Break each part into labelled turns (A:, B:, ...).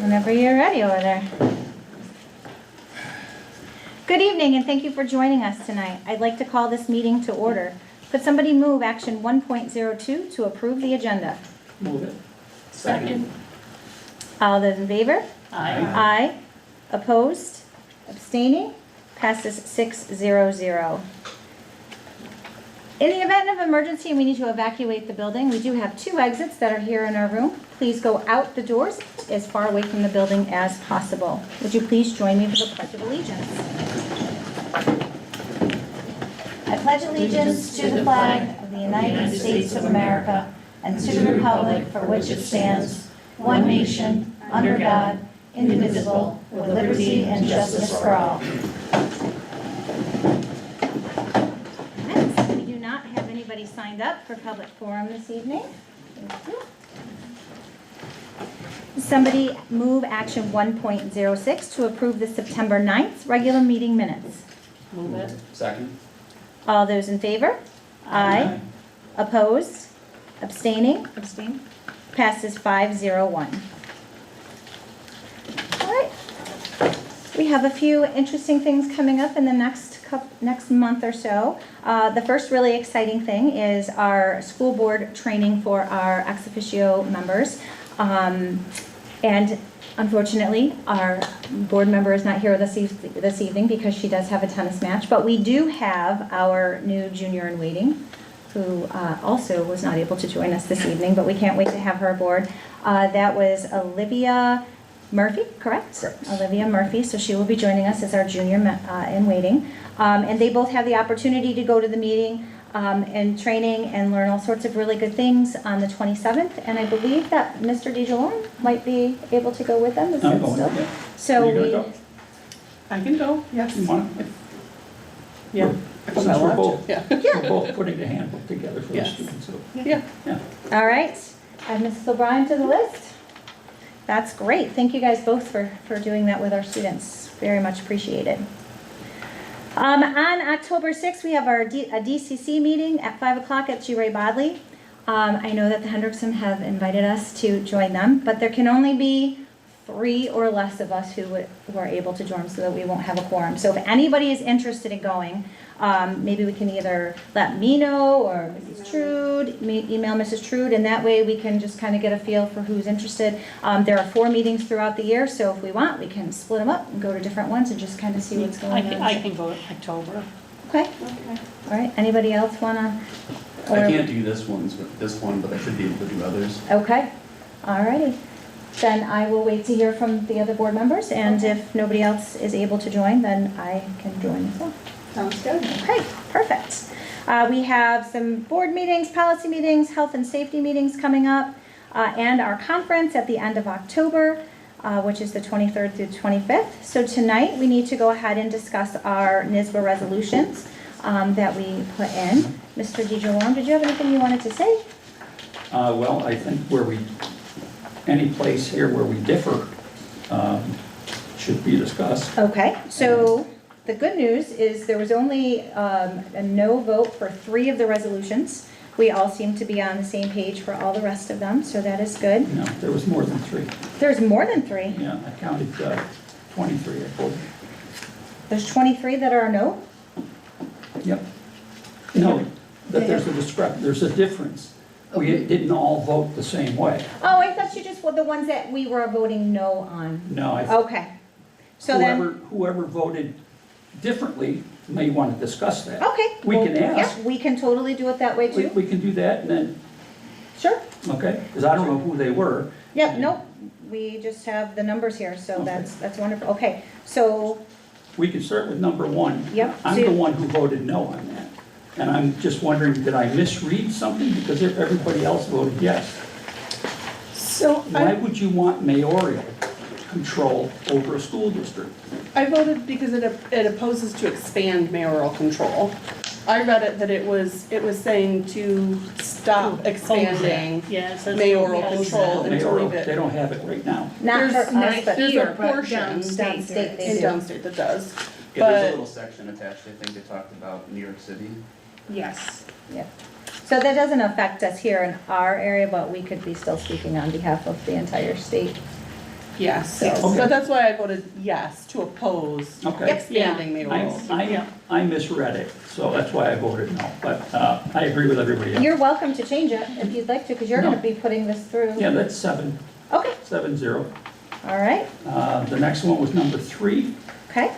A: Whenever you're ready over there. Good evening, and thank you for joining us tonight. I'd like to call this meeting to order. Could somebody move action 1.02 to approve the agenda?
B: Move it.
C: Second.
A: All those in favor?
C: Aye.
A: Aye. Opposed? Abstaining? Passes 6-0-0. In the event of emergency and we need to evacuate the building, we do have 2 exits that are here in our room. Please go out the doors as far away from the building as possible. Would you please join me for the Pledge of Allegiance? I pledge allegiance to the flag of the United States of America and to the republic for which it stands, one nation, under God, indivisible, with liberty and justice for all. We do not have anybody signed up for public forum this evening. Thank you. Somebody move action 1.06 to approve the September 9th regular meeting minutes.
C: Move it.
B: Second.
A: All those in favor? Aye. Opposed? Abstaining? Abstain. Passes 5-0-1. All right. We have a few interesting things coming up in the next month or so. The first really exciting thing is our school board training for our ex officio members. And unfortunately, our board member is not here this evening because she does have a tennis match. But we do have our new junior in waiting, who also was not able to join us this evening, but we can't wait to have her aboard. That was Olivia Murphy, correct?
B: Correct.
A: Olivia Murphy, so she will be joining us as our junior in waiting. And they both have the opportunity to go to the meeting and training and learn all sorts of really good things on the 27th. And I believe that Mr. DeJolone might be able to go with them. Is
B: I'm
A: that
B: going
A: still?
B: with you.
A: So
B: Are you
A: we,
B: gonna go?
C: I can go, yes.
B: You want to?
C: Yeah.
B: Since we're both,
C: Yeah.
B: we're both putting the handbook together for the
C: Yes.
B: students. So,
C: Yeah.
B: yeah.
A: all right, add Mrs. O'Brien to the list. That's great. Thank you guys both for doing that with our students. Very much appreciated. On October 6th, we have a DCC meeting at 5 o'clock at G. Ray Bodley. I know that the Hendrickson have invited us to join them, but there can only be 3 or less of us who are able to join so that we won't have a quorum. So if anybody is interested in going, maybe we can either let me know or Mrs. Trude, email Mrs. Trude, and that way we can just kind of get a feel for who's interested. There are 4 meetings throughout the year, so if we want, we can split them up and go to different ones and just kind of see what's going on.
C: I can go in October.
A: Okay,
C: Okay.
A: all right. Anybody else wanna?
D: I can't do this one, but I should be able to do others.
A: Okay, all righty. Then I will wait to hear from the other board members, and if nobody else is able to join, then I can join as well.
C: Sounds good.
A: Okay, perfect. We have some board meetings, policy meetings, health and safety meetings coming up, and our conference at the end of October, which is the 23rd through 25th. So tonight, we need to go ahead and discuss our NYSBA resolutions that we put in. Mr. DeJolone, did you have anything you wanted to say?
B: Well, I think any place here where we differ should be discussed.
A: Okay, so the good news is there was only a no vote for 3 of the resolutions. We all seem to be on the same page for all the rest of them, so that is good.
B: No, there was more than 3.
A: There's more than 3.
B: Yeah, I counted 23, I told you.
A: There's 23 that are a no?
B: Yep. No, that there's a difference. We didn't all vote the same way.
A: Oh, I thought you just were the ones that we were voting no on.
B: No,
A: Okay. So then,
B: whoever voted differently may want to discuss that.
A: okay.
B: We
A: well,
B: can ask.
A: Yeah, we can totally do it that way too.
B: We can do that and then,
A: Sure.
B: okay, because I don't know who they were.
A: Yep, nope. We just have the numbers here, so
B: Okay.
A: that's wonderful. Okay, so,
B: We can start with number 1.
A: Yep.
B: I'm the one who voted no on that. And I'm just wondering, did I misread something? Because everybody else voted yes.
C: So
B: Why would you want mayoral control over a school district?
C: I voted because it opposes to expand mayoral control. I read it that it was saying to stop expanding
E: Yeah, it says
C: mayoral
E: oppose
C: control
E: that.
C: and to
B: Mayoral,
C: leave
B: they
C: it.
B: don't have it right now.
A: not for
C: There's
A: us,
C: not
A: but
C: There's
E: here,
C: a
E: but
C: portion
A: downstate they
C: in
A: do.
C: downstate that does.
D: Yeah, there's a
C: But-
D: little section attached, I think, that talked about New York City.
E: Yes.
A: So that doesn't affect us here in our area, but we could be still speaking on behalf of the entire state.
C: Yes,
A: So-
C: but that's why I voted yes to oppose
B: Okay.
C: expanding mayoral.
B: I misread it, so that's why I voted no, but I agree with everybody else.
A: You're welcome to change it if you'd like to, because you're
B: No.
A: gonna be putting this through.
B: Yeah, that's 7,
A: Okay,
B: 7-0.
A: all right,
B: The next one was number 3.
A: okay.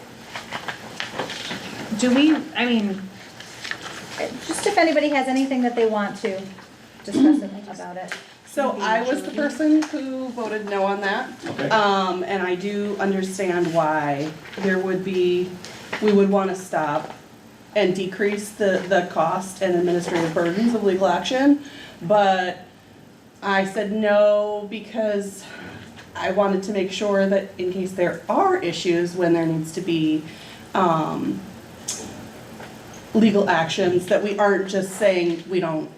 E: Do we, I mean,
A: Just if anybody has anything that they want to discuss about it.
C: So I was the person who voted no on that.
B: Okay.
C: And I do understand why there would be, we would want to stop and decrease the cost and administrative burdens of legal action. But I said no because I wanted to make sure that in case there are issues when there needs to be, legal actions, that we aren't just saying we don't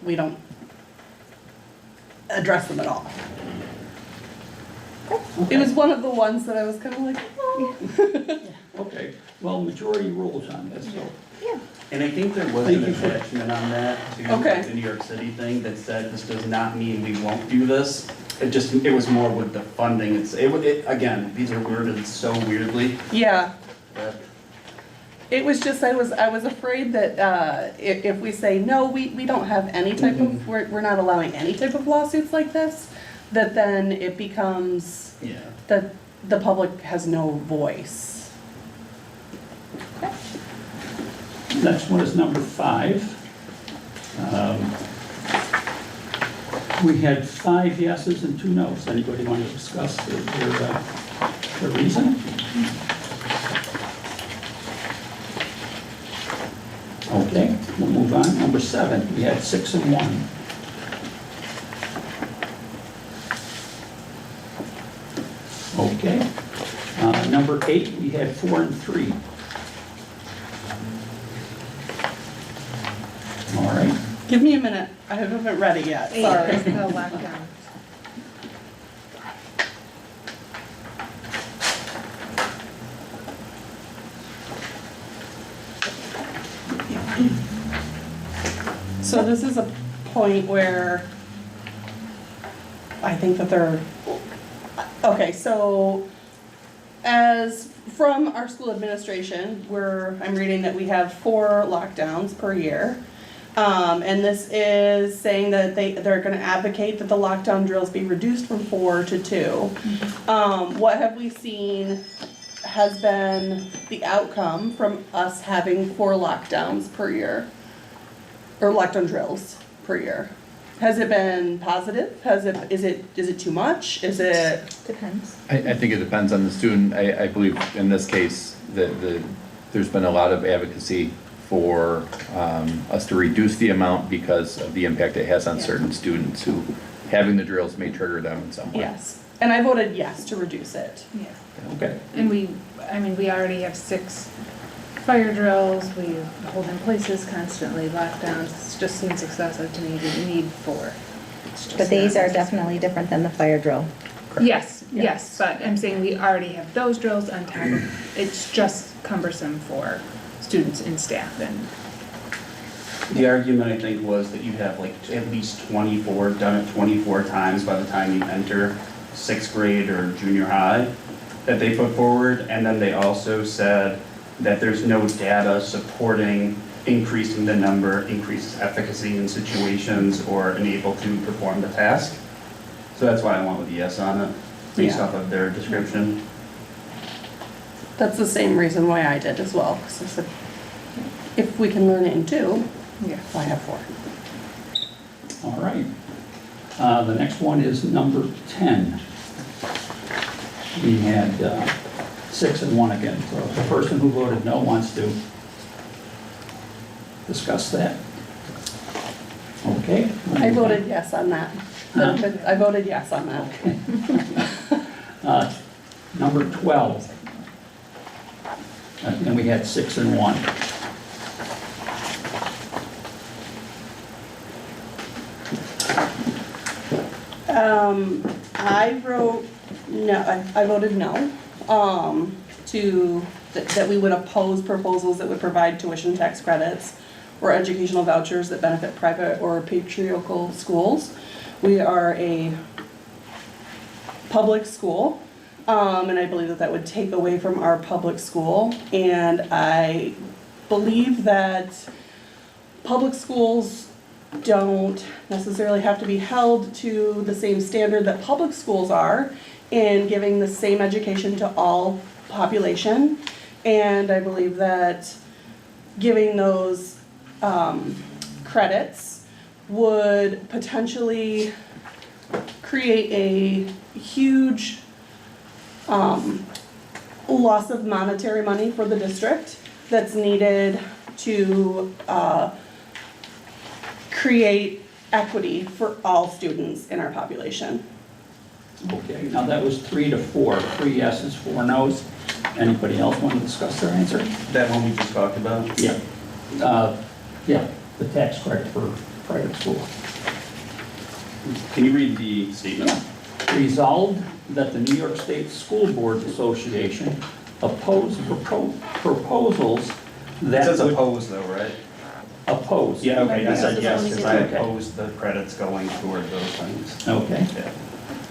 C: address them at all. It was one of the ones that I was kind of like, oh.
B: Okay, well, majority rules on this, so.
A: Yeah,
D: And I think there was
B: Thank
D: an
B: you for-
D: attachment on that too,
C: Okay.
D: like the New York City thing that said this does not mean we won't do this. It was more with the funding. Again, these are worded so weirdly.
C: Yeah,
D: But
C: it was just, I was afraid that if we say, no, we don't have any type of, we're not allowing any type of lawsuits like this, that then it becomes
D: yeah.
C: that the public has no voice.
B: Next one is number 5. We had 5 yeses and 2 nos. Anybody want to discuss the reason? Okay, we'll move on. Number 7, we had 6 and 1. Okay. Number 8, we had 4 and 3. All right.
C: Give me a minute, I haven't read it yet, sorry.
E: the lockdown.
C: So this is a point where I think that okay, so as from our school administration, I'm reading that we have 4 lockdowns per year. And this is saying that they're gonna advocate that the lockdown drills be reduced from 4 to 2. What have we seen has been the outcome from us having 4 lockdowns per year? Or lockdown drills per year? Has it been positive? Is it too much? Is it?
A: depends.
F: I think it depends on the student. I believe in this case, there's been a lot of advocacy for us to reduce the amount because of the impact it has on certain students who having the drills may trigger them in some way.
C: Yes. And I voted yes to reduce it.
E: Yeah.
B: Okay.
E: And we already have 6 fire drills, we hold in places constantly, lockdowns, it just seems excessive to me to need 4. It's just
A: But these
E: not
A: are definitely different than the fire drill.
E: Yes, yes, but I'm saying we already have those drills on top of, it's just cumbersome for students and staff and.
D: The argument, I think, was that you have like at least 24, done it 24 times by the time you enter 6th grade or junior high, that they put forward. And then they also said that there's no data supporting increasing the number, increases efficacy in situations, or unable to perform the task. So that's why I went with yes on it, based
C: Yeah.
D: off of their description.
C: That's the same reason why I did as well, because I said, if we can learn it in 2,
E: Yeah.
C: why have 4?
B: All right. The next one is number 10. We had 6 and 1 again. So if the person who voted no wants to discuss that. Okay.
C: I voted yes on that.
B: Huh?
C: I voted yes on that.
B: Number 12. And we had 6 and 1.
C: I wrote no, I voted no, that we would oppose proposals that would provide tuition tax credits or educational vouchers that benefit private or patriarchal schools. We are a public school, And I believe that that would take away from our public school. And I believe that public schools don't necessarily have to be held to the same standard that public schools are in giving the same education to all population. And I believe that giving those credits would potentially create a huge loss of monetary money for the district that's needed to create equity for all students in our population.
B: Okay, now that was 3 to 4, 3 yeses, 4 nos. Anybody else want to discuss their answer?
D: That one we just talked about?
B: Yeah. Yeah, the tax credit for private school.
D: Can you read the statement?
B: Resolved that the New York State School Boards Association oppose proposals
D: It
B: that
D: says
B: would
D: oppose though, right?
B: oppose.
D: Yeah, okay, I said yes, because I
B: Okay.
D: opposed the credits going toward those things.
B: Okay.
D: Yeah.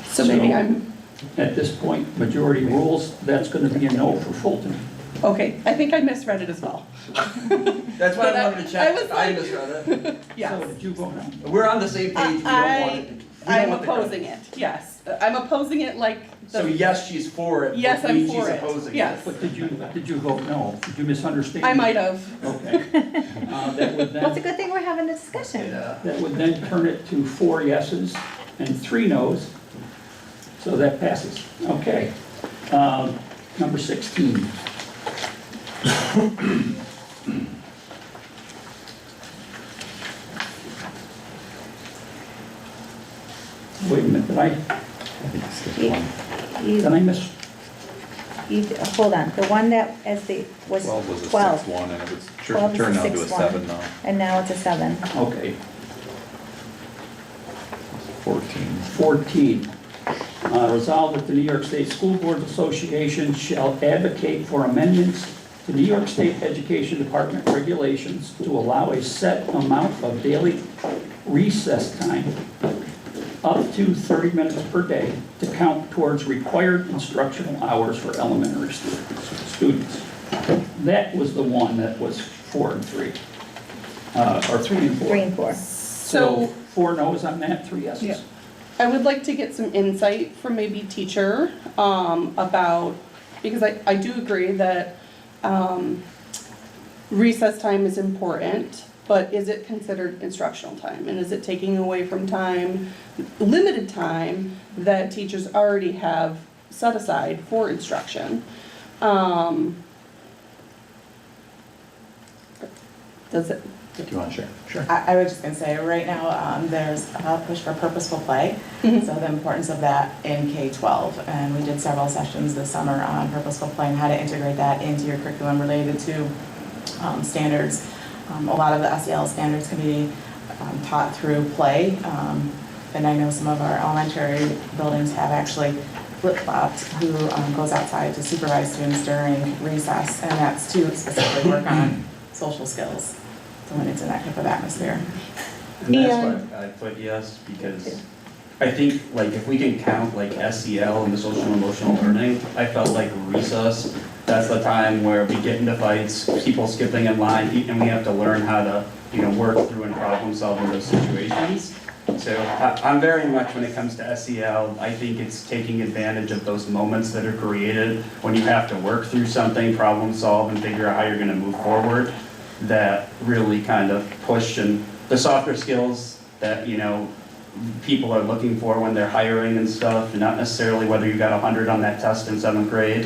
C: So maybe I'm,
B: At this point, majority rules, that's going to be a no for Fulton.
C: okay, I think I misread it as well.
G: That's why
C: But
G: I wanted to check.
C: I was like-
G: misread it.
C: Yes.
B: So did you vote no?
G: We're on the same page. We don't want it. We don't
C: I'm
G: want the credit.
C: opposing it, yes. I'm opposing it like
G: So
C: the,
G: yes, she's for it.
C: Yes,
G: which
C: I'm
G: means
C: for
G: she's
C: it.
G: opposing
C: Yes.
B: But did you vote no? Did you misunderstand?
C: I might have.
B: Okay. That would
A: Well, it's a
B: then,
A: good thing we're having a discussion.
G: Yeah.
B: that would then turn it to 4 yeses and 3 nos. So that passes. Okay. Number 16. Wait a minute, did I miss?
A: Hold on, the one that as the, was
F: 12 was a
A: 12,
F: 6-1, and it was
A: 12 is
F: turned
A: a
F: out to a
A: 6-1.
F: 7 now,
A: and now it's a 7.
B: Okay.
F: 14.
B: 14, resolved that the New York State School Boards Association shall advocate for amendments to New York State Education Department regulations to allow a set amount of daily recess time, up to 30 minutes per day, to count towards required instructional hours for elementary students. That was the one that was 4 and 3, or 3 and 4.
A: 3 and 4.
B: So 4 no's on that, 3 yeses.
C: Yeah. I would like to get some insight from maybe teacher about, because I do agree that recess time is important, but is it considered instructional time? And is it taking away from time, limited time, that teachers already have set aside for instruction? Does it,
F: Do you want to share? Sure.
H: I was just gonna say, right now, there's a push for purposeful play,
C: Mhm.
H: so the importance of that in K-12. And we did several sessions this summer on purposeful play and how to integrate that into your curriculum related to standards. A lot of the SEL standards can be taught through play. And I know some of our elementary buildings have actually flip-flopped who goes outside to supervise students during recess, and that's to specifically work on social skills. So when it's in that type of atmosphere.
D: And that's
C: And-
D: why I put yes, because I think, like, if we can count, like, SEL and the social and emotional learning, I felt like recess, that's the time where we get into fights, people skipping in line, and we have to learn how to, work through and problem solve in those situations. So I'm very much, when it comes to SEL, I think it's taking advantage of those moments that are created when you have to work through something, problem solve, and figure out how you're gonna move forward, that really kind of push and the softer skills that, people are looking for when they're hiring and stuff, not necessarily whether you got 100 on that test in 7th grade.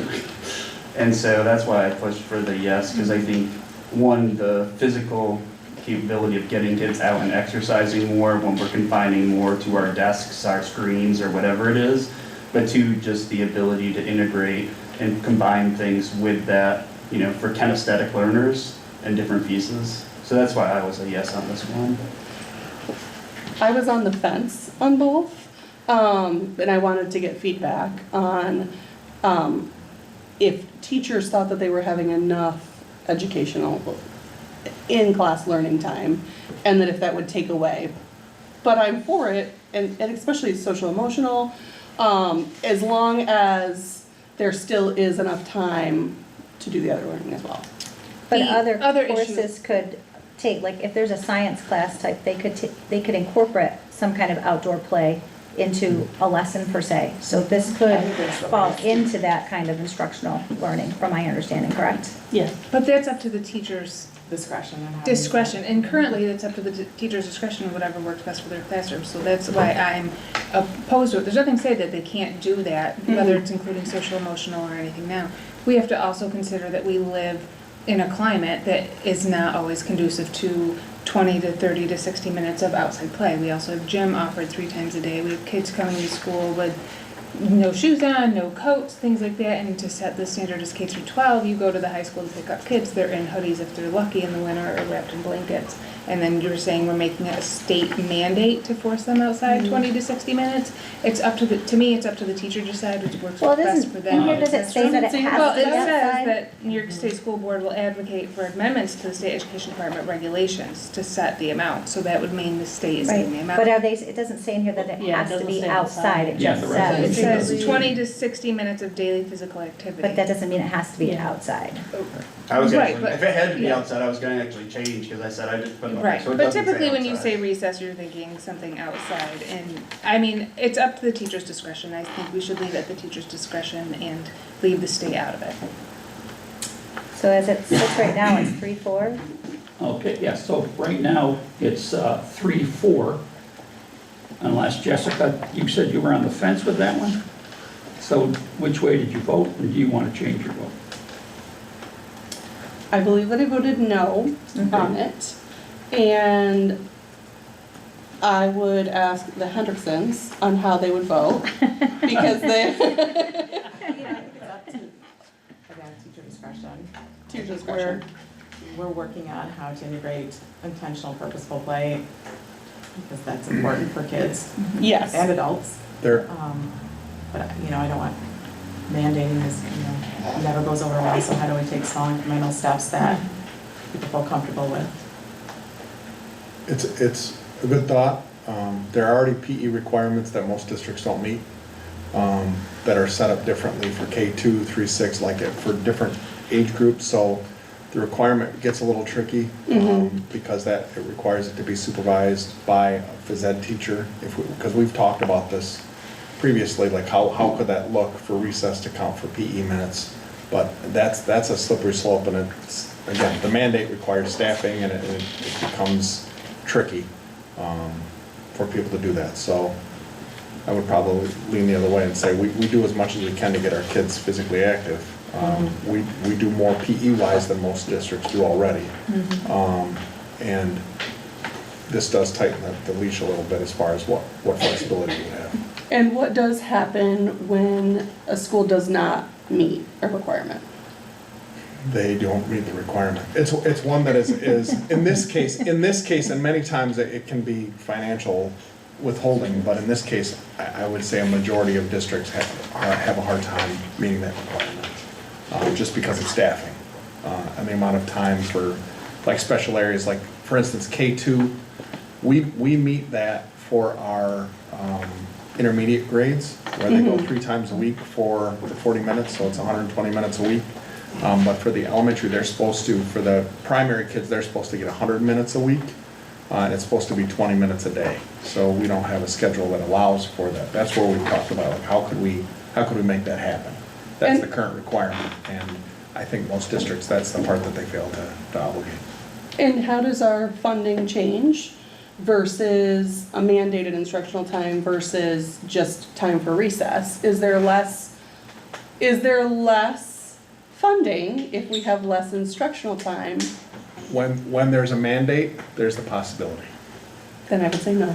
D: And so that's why I pushed for the yes, because I think, one, the physical capability of getting kids out and exercising more when we're confining more to our desks, our screens, or whatever it is, but two, just the ability to integrate and combine things with that, for kinesthetic learners and different pieces. So that's why I was a yes on this one.
C: I was on the fence on both, and I wanted to get feedback on if teachers thought that they were having enough educational in-class learning time, and that if that would take away. But I'm for it, and especially social emotional, as long as there still is enough time to do the other learning as well.
A: But
E: The
A: other
E: other
A: courses
E: issue-
A: could take, like, if there's a science class type, they could incorporate some kind of outdoor play into a lesson per se. So this could fall into that kind of instructional learning, from my understanding, correct?
C: Yeah.
E: But that's up to the teacher's
H: Discretion and how.
E: discretion, and currently it's up to the teacher's discretion, whatever works best for their classroom, so that's why I'm opposed to it. There's nothing to say that they can't do that, whether it's including social, emotional, or anything now. We have to also consider that we live in a climate that is not always conducive to 20 to 30 to 60 minutes of outside play. We also have gym offered 3 times a day. We have kids coming to school with no shoes on, no coats, things like that, and to set the standard as K through 12, you go to the high school to pick up kids, they're in hoodies if they're lucky in the winter, or wrapped in blankets. And then you're saying we're making it a state mandate to force them outside 20 to 60 minutes? It's up to to me, it's up to the teacher to decide which works
A: Well, it
E: best
A: doesn't,
E: for
A: in
E: them.
A: here, does it say that it
E: Well,
A: has
E: it
A: to be
E: says
A: outside?
E: that New York State School Board will advocate for amendments to the State Education Department regulations to set the amount, so that would mean the state is setting the
A: Right,
E: amount.
A: but are they, it doesn't say in here that it
I: Yeah, it
A: has to
I: doesn't
A: be
I: say
A: outside,
I: outside.
A: it
B: Yeah,
A: just
B: the
E: It
B: resolution
A: says.
E: says 20 to 60 minutes of daily physical activity.
A: But that doesn't mean it has to be
I: Yeah.
A: outside.
D: I was
E: Right,
D: actually,
E: but-
D: if it had to be
E: yeah.
D: outside, I was gonna actually change, cause I said I just put it up there,
E: Right,
D: so it
E: but
D: doesn't say
E: typically when you
D: outside.
E: say recess, you're thinking something outside, and, I mean, it's up to the teacher's discretion. I think we should leave it at the teacher's discretion and leave the state out of it.
A: So as it sits right now, it's 3-4.
B: Okay, yeah, so right now, it's 3-4. Unless, Jessica, you said you were on the fence with that one? So which way did you vote, and do you want to change your vote?
C: I believe that I voted no on it. And I would ask the Hendersons on how they would vote, because they,
H: Again, teacher discretion.
C: Teacher discretion.
H: We're working on how to integrate intentional purposeful play, because that's important for kids and
C: yes.
H: adults.
F: There,
H: But, I don't want mandating this, never goes over well, so how do we take small incremental steps that people feel comfortable with?
J: It's a good thought. There are already PE requirements that most districts don't meet, that are set up differently for K2, 3, 6, like it for different age groups. So the requirement gets a little tricky, because it requires it to be supervised by a phys ed teacher. Because we've talked about this previously, like how could that look for recess to count for PE minutes? But that's a slippery slope, and it's, again, the mandate requires staffing, and it becomes tricky for people to do that. So I would probably lean the other way and say we do as much as we can to get our kids physically active. We do more PE-wise than most districts do already. And this does tighten the leash a little bit as far as what flexibility we have.
C: And what does happen when a school does not meet a requirement?
J: They don't meet the requirement. It's one that is in this case, and many times it can be financial withholding, but in this case, I would say a majority of districts have a hard time meeting that requirement, just because of staffing, and the amount of time for, like, special areas, like, for instance, K2, we meet that for our intermediate grades, where they go 3 times a week for 40 minutes, so it's 120 minutes a week. But for the elementary, for the primary kids, they're supposed to get 100 minutes a week, and it's supposed to be 20 minutes a day. So we don't have a schedule that allows for that. That's where we've talked about, like, how could we make that happen? That's the current requirement, and I think most districts, that's the part that they fail to obligate.
C: And how does our funding change versus a mandated instructional time versus just time for recess? Is there less funding if we have less instructional time?
J: When there's a mandate, there's the possibility.
C: Then I would say no.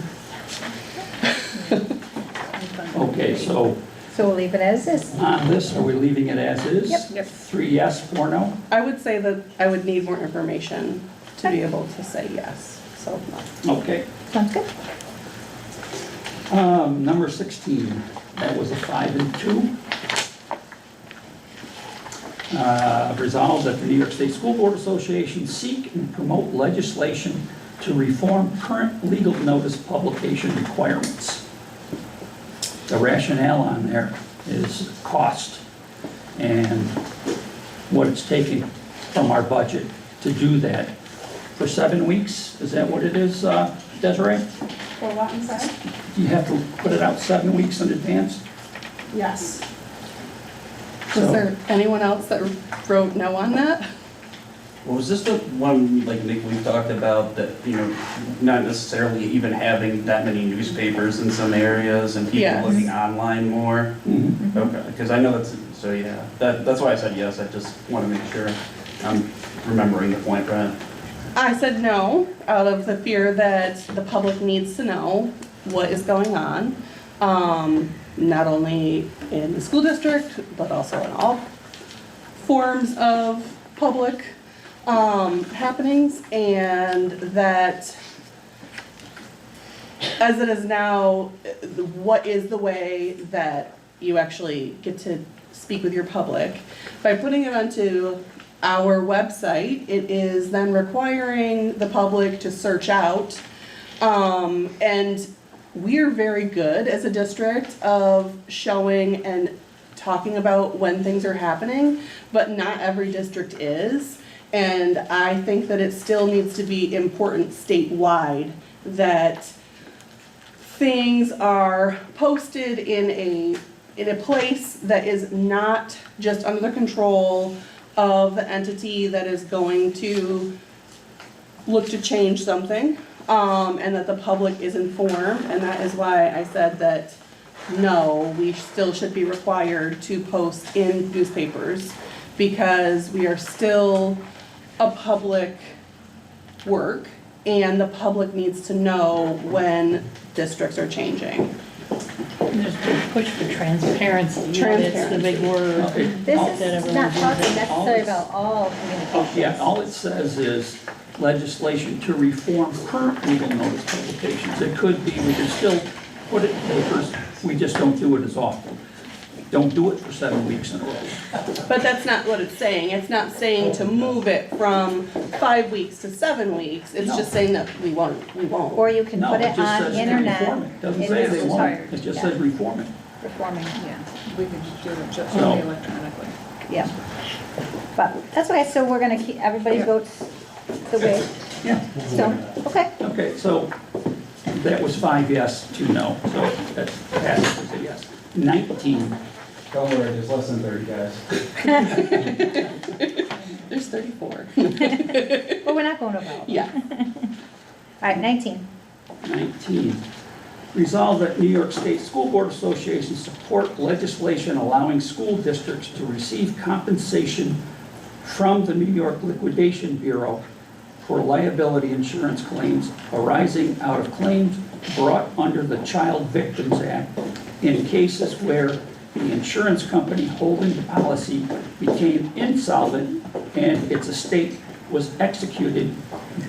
B: Okay, so
A: So we'll leave it as is.
B: on this, are we leaving it as is?
A: Yep.
B: 3 yes, 4 no?
C: I would say that I would need more information to be able to say yes, so no.
B: Okay.
A: Sounds good.
B: Number 16, that was a 5 and 2. Resolved that the New York State School Board Association seek and promote legislation to reform current legal notice publication requirements. The rationale on there is cost. and what it's taking from our budget to do that for 7 weeks. Is that what it is, Desiree?
C: For what, I'm sorry?
B: Do you have to put it out 7 weeks in advance?
C: Yes.
B: So-
C: Was there anyone else that wrote no on that?
D: Well, was this the one, like Nick, we talked about that, not necessarily even having that many newspapers in some areas and people
C: Yes.
D: looking online more?
B: Mhm.
D: Okay, because I know that's, so yeah, that's why I said yes, I just want to make sure I'm remembering the point right.
C: I said no, out of the fear that the public needs to know what is going on, not only in the school district, but also in all forms of public happenings, and that as it is now, what is the way that you actually get to speak with your public? By putting it onto our website, it is then requiring the public to search out. And we're very good as a district of showing and talking about when things are happening, but not every district is. And I think that it still needs to be important statewide that things are posted in a place that is not just under the control of the entity that is going to look to change something, and that the public is informed. And that is why I said that no, we still should be required to post in newspapers, because we are still a public work, and the public needs to know when districts are changing.
I: There's a big push for transparency. That's the big word.
A: This is not talking necessarily about all communications.
B: Yeah, all it says is legislation to reform current legal notice publications. It could be, we could still put it in papers, we just don't do it as often. Don't do it for 7 weeks in a row.
C: But that's not what it's saying. It's not saying to move it from 5 weeks to 7 weeks. It's
B: No.
C: just saying that we won't.
A: Or you can
B: No,
A: put it
B: just
A: on
B: says
A: internet.
B: reform it. Doesn't
A: It
B: say
A: is
B: they won't,
A: required.
B: it just
A: Yeah.
B: says reform it.
A: Reforming,
E: Yeah, we could just do it just
B: So-
E: only electronically.
A: yeah. But that's okay, so we're gonna keep, everybody
E: Yeah.
A: votes the way,
B: Yeah.
A: so, okay.
B: Okay, so that was 5 yes, 2 no, so that passes as a yes. 19,
D: Don't worry, there's less than 30 guys.
C: There's 34.
A: But we're not going to vote.
C: Yeah.
A: All right, 19.
B: 19. Resolve that New York State School Board Association support legislation allowing school districts to receive compensation from the New York Liquidation Bureau for liability insurance claims arising out of claims brought under the Child Victims Act in cases where the insurance company holding the policy became insolvent and its estate was executed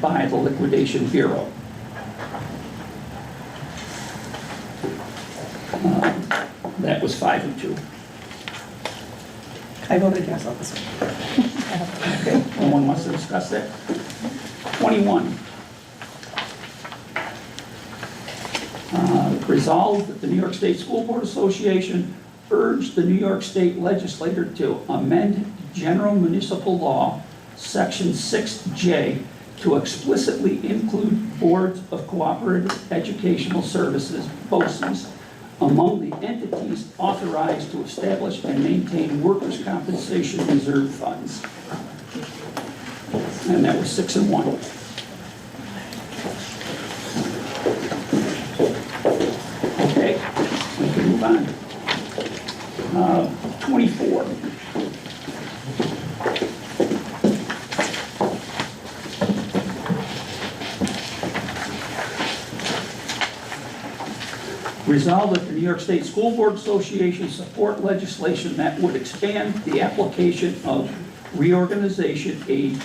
B: by the Liquidation Bureau. That was 5 and 2.
C: I voted yes on this one.
B: Okay, no one wants to discuss that? 21. Resolved that the New York State School Board Association urged the New York State Legislature to amend General Municipal Law, Section 6J, to explicitly include boards of cooperative educational services, BOCES, among the entities authorized to establish and maintain workers' compensation reserve funds. And that was 6 and 1. Okay, we can move on. 24. Resolved that the New York State School Board Association support legislation that would expand the application of reorganization aid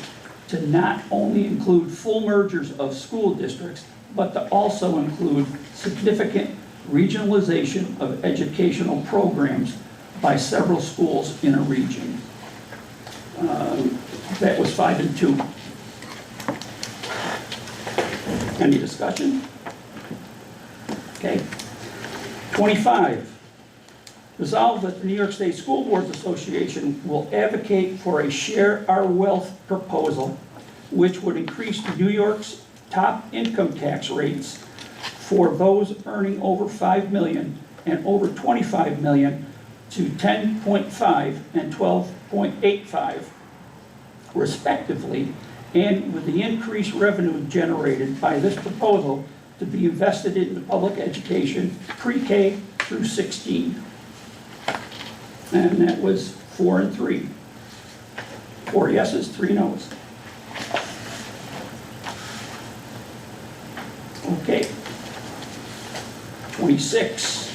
B: to not only include full mergers of school districts, but to also include significant regionalization of educational programs by several schools in a region. That was 5 and 2. Any discussion? Okay. 25. Resolved that the New York State School Boards Association will advocate for a Share Our Wealth proposal, which would increase New York's top income tax rates for those earning over 5 million and over 25 million to 10.5 and 12.85 respectively, and with the increased revenue generated by this proposal to be invested into public education pre-K through 16. And that was 4 and 3. 4 yeses, 3 noes. Okay. 26.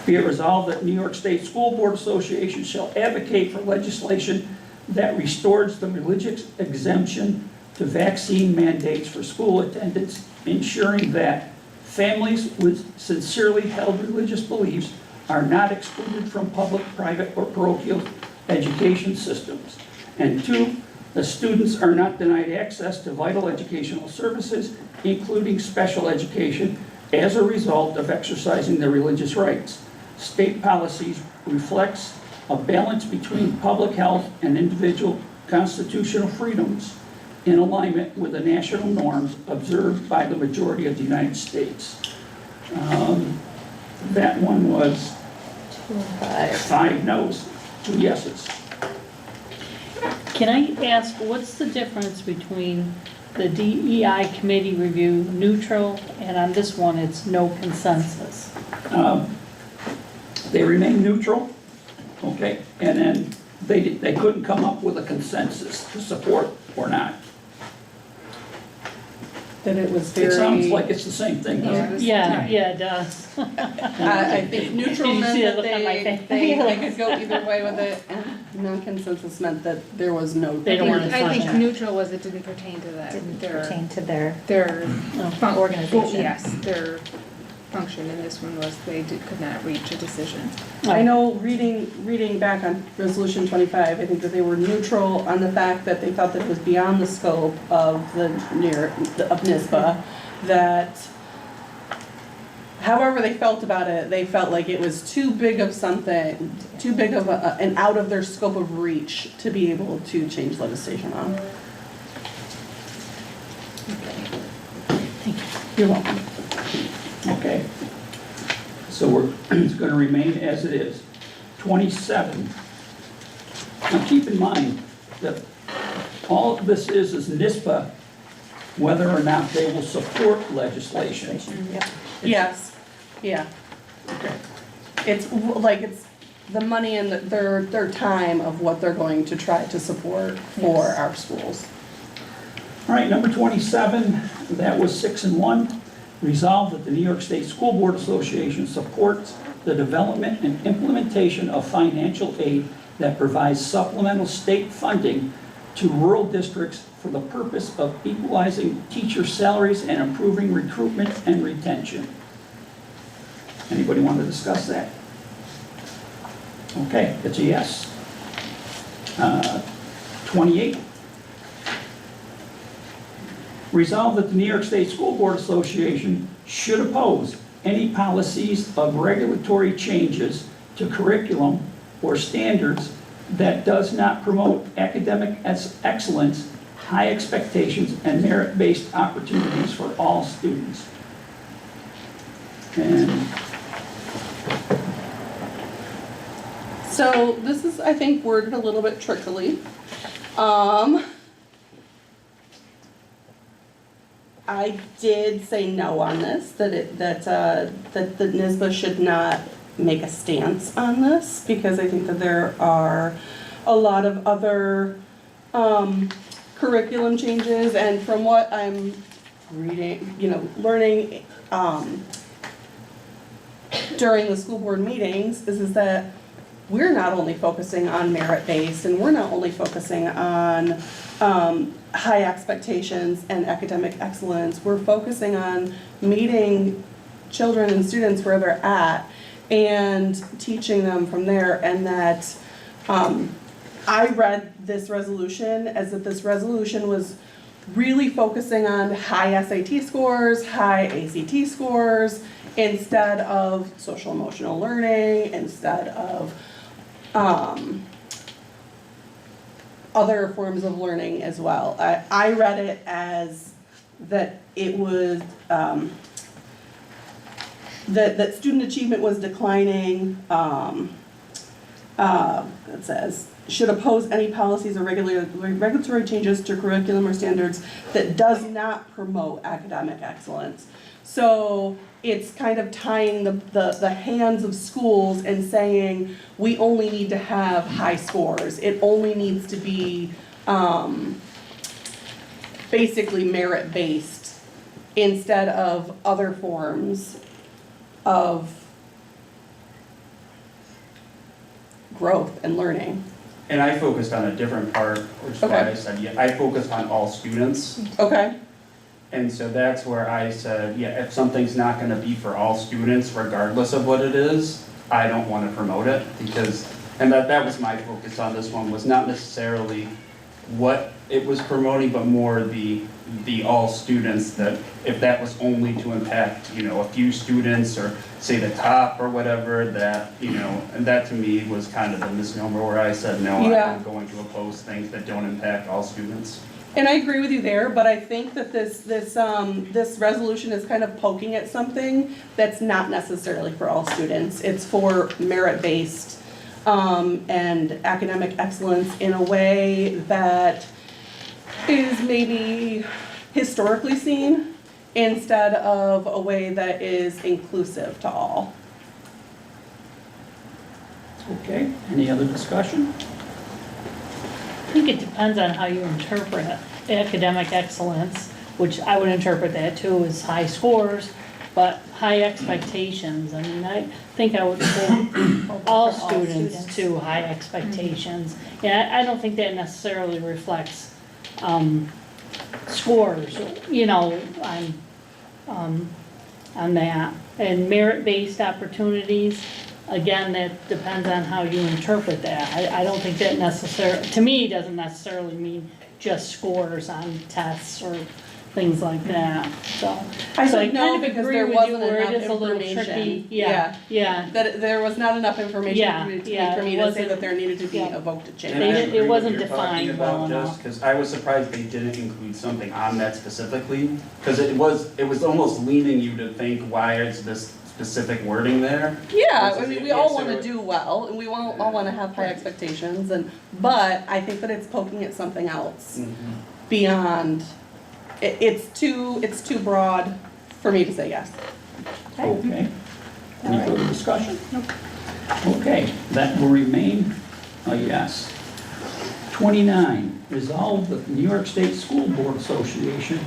B: Be it resolved that New York State School Board Association shall advocate for legislation that restores the religious exemption to vaccine mandates for school attendance, ensuring that families with sincerely held religious beliefs are not excluded from public, private, or parochial education systems. And 2, the students are not denied access to vital educational services, including special education, as a result of exercising their religious rights. State policies reflects a balance between public health and individual constitutional freedoms in alignment with the national norms observed by the majority of the United States. That one was 5 noes, 2 yeses.
I: Can I ask, what's the difference between the DEI committee review neutral, and on this one, it's no consensus?
B: They remain neutral, okay, and then they couldn't come up with a consensus to support or not.
C: That it was very.
B: It sounds like it's the same thing, doesn't it?
I: Yeah, it does.
C: I think neutral
I: Did you
C: meant
I: see the
C: that
I: look on my
C: they
I: face?
C: could go either way with it, and non-consensus meant that there was no.
I: They don't want to
E: I think
I: sign it.
E: neutral was it didn't pertain to that.
A: Didn't
E: their-
A: pertain to their
E: Their
A: organization.
E: Yes, their function in this one was could not reach a decision.
C: I know, reading back on Resolution 25, I think that they were neutral on the fact that they felt that it was beyond the scope of of NISBA, that however they felt about it, they felt like it was too big of something, too big of an out of their scope of reach to be able to change legislation on.
B: You're welcome. Okay. So it's going to remain as it is. 27. Now keep in mind that all of this is NISBA, whether or not they will support legislation.
C: Yes, yeah.
B: Okay.
C: It's the money and their time of what they're going to try to support for our schools.
B: All right, number 27, that was 6 and 1. Resolved that the New York State School Board Association supports the development and implementation of financial aid that provides supplemental state funding to rural districts for the purpose of equalizing teacher salaries and improving recruitment and retention. Anybody want to discuss that? Okay, it's a yes. 28. Resolved that the New York State School Board Association should oppose any policies of regulatory changes to curriculum or standards that does not promote academic excellence, high expectations, and merit-based opportunities for all students. And
C: So this is, I think, worded a little bit trickily. I did say no on this, that the NISBA should not make a stance on this, because I think that there are a lot of other curriculum changes, and from what I'm reading, learning during the school board meetings is that we're not only focusing on merit-based, and we're not only focusing on high expectations and academic excellence, we're focusing on meeting children and students where they're at and teaching them from there. And that I read this resolution as that this resolution was really focusing on high SAT scores, high ACT scores, instead of social emotional learning, instead of other forms of learning as well. I read it as that it was, that student achievement was declining. It says, should oppose any policies or regulatory changes to curriculum or standards that does not promote academic excellence. So it's kind of tying the hands of schools and saying, we only need to have high scores. It only needs to be basically merit-based instead of other forms of growth and learning.
D: And I focused on a different part, which is why I said, yeah, I focused on all students.
C: Okay.
D: And so that's where I said, yeah, if something's not gonna be for all students, regardless of what it is, I don't wanna promote it, because, and that was my focus on this one, was not necessarily what it was promoting, but more the all students, that if that was only to impact, a few students, or say the top or whatever, that, and that to me was kind of the misnomer where I said, no,
C: Yeah.
D: I'm going to oppose things that don't impact all students.
C: And I agree with you there, but I think that this resolution is kind of poking at something that's not necessarily for all students. It's for merit-based and academic excellence in a way that is maybe historically seen instead of a way that is inclusive to all.
B: Okay, any other discussion?
I: I think it depends on how you interpret academic excellence, which I would interpret that too as high scores, but high expectations. I mean, I think I would hold all students to high expectations. Yeah, I don't think that necessarily reflects scores, on that. And merit-based opportunities, again, that depends on how you interpret that. I don't think that necessarily, to me, doesn't necessarily mean just scores on tests or things like that, so.
C: I
I: So
C: said no
I: kind of
C: because
I: agree
C: there
I: with you
C: wasn't
I: where it
C: enough
I: is a little
C: information.
I: tricky. Yeah.
C: That there was not enough information
I: Yeah,
C: for me to
I: yeah,
C: for me
I: it
C: to say
I: wasn't-
C: that there needed to be
I: yeah.
C: a vote to change.
D: And I
I: It
D: agree with
I: wasn't
D: what you're talking
I: defined well
D: about,
I: enough.
D: just because I was surprised they didn't include something on that specifically, because it was almost leaning you to think, why is this specific wording there?
C: Yeah, I mean, we all
D: Yeah, so-
C: want to do well, and we all want to have high expectations, but I think that it's poking at something else beyond. It's too broad for me to say yes.
B: Okay. Any further discussion? Okay, that will remain a yes. 29, resolve that the New York State School Board Association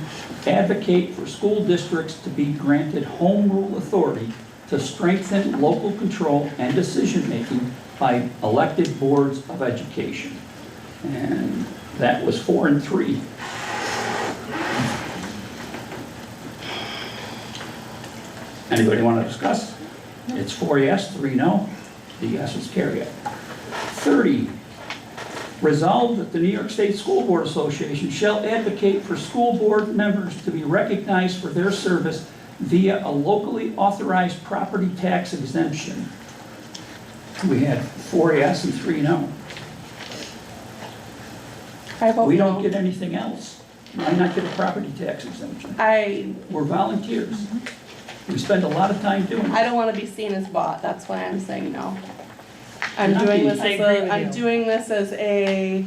B: advocate for school districts to be granted home rule authority to strengthen local control and decision-making by elected boards of education. And that was 4 and 3. Anybody want to discuss? It's 4 yes, 3 no. The yeses carry it. 30, resolved that the New York State School Board Association shall advocate for school board members to be recognized for their service via a locally authorized property tax exemption. We had 4 yes and 3 no.
C: I vote
B: We don't
C: no.
B: get anything else. Why not get a property tax exemption?
C: I
B: We're volunteers. We spend a lot of time doing it.
C: don't want to be seen as bought. That's why I'm saying no. I'm
B: Not
C: doing
B: being-
C: this
I: I
C: as
I: agree with
C: I'm
I: you.
C: doing this as a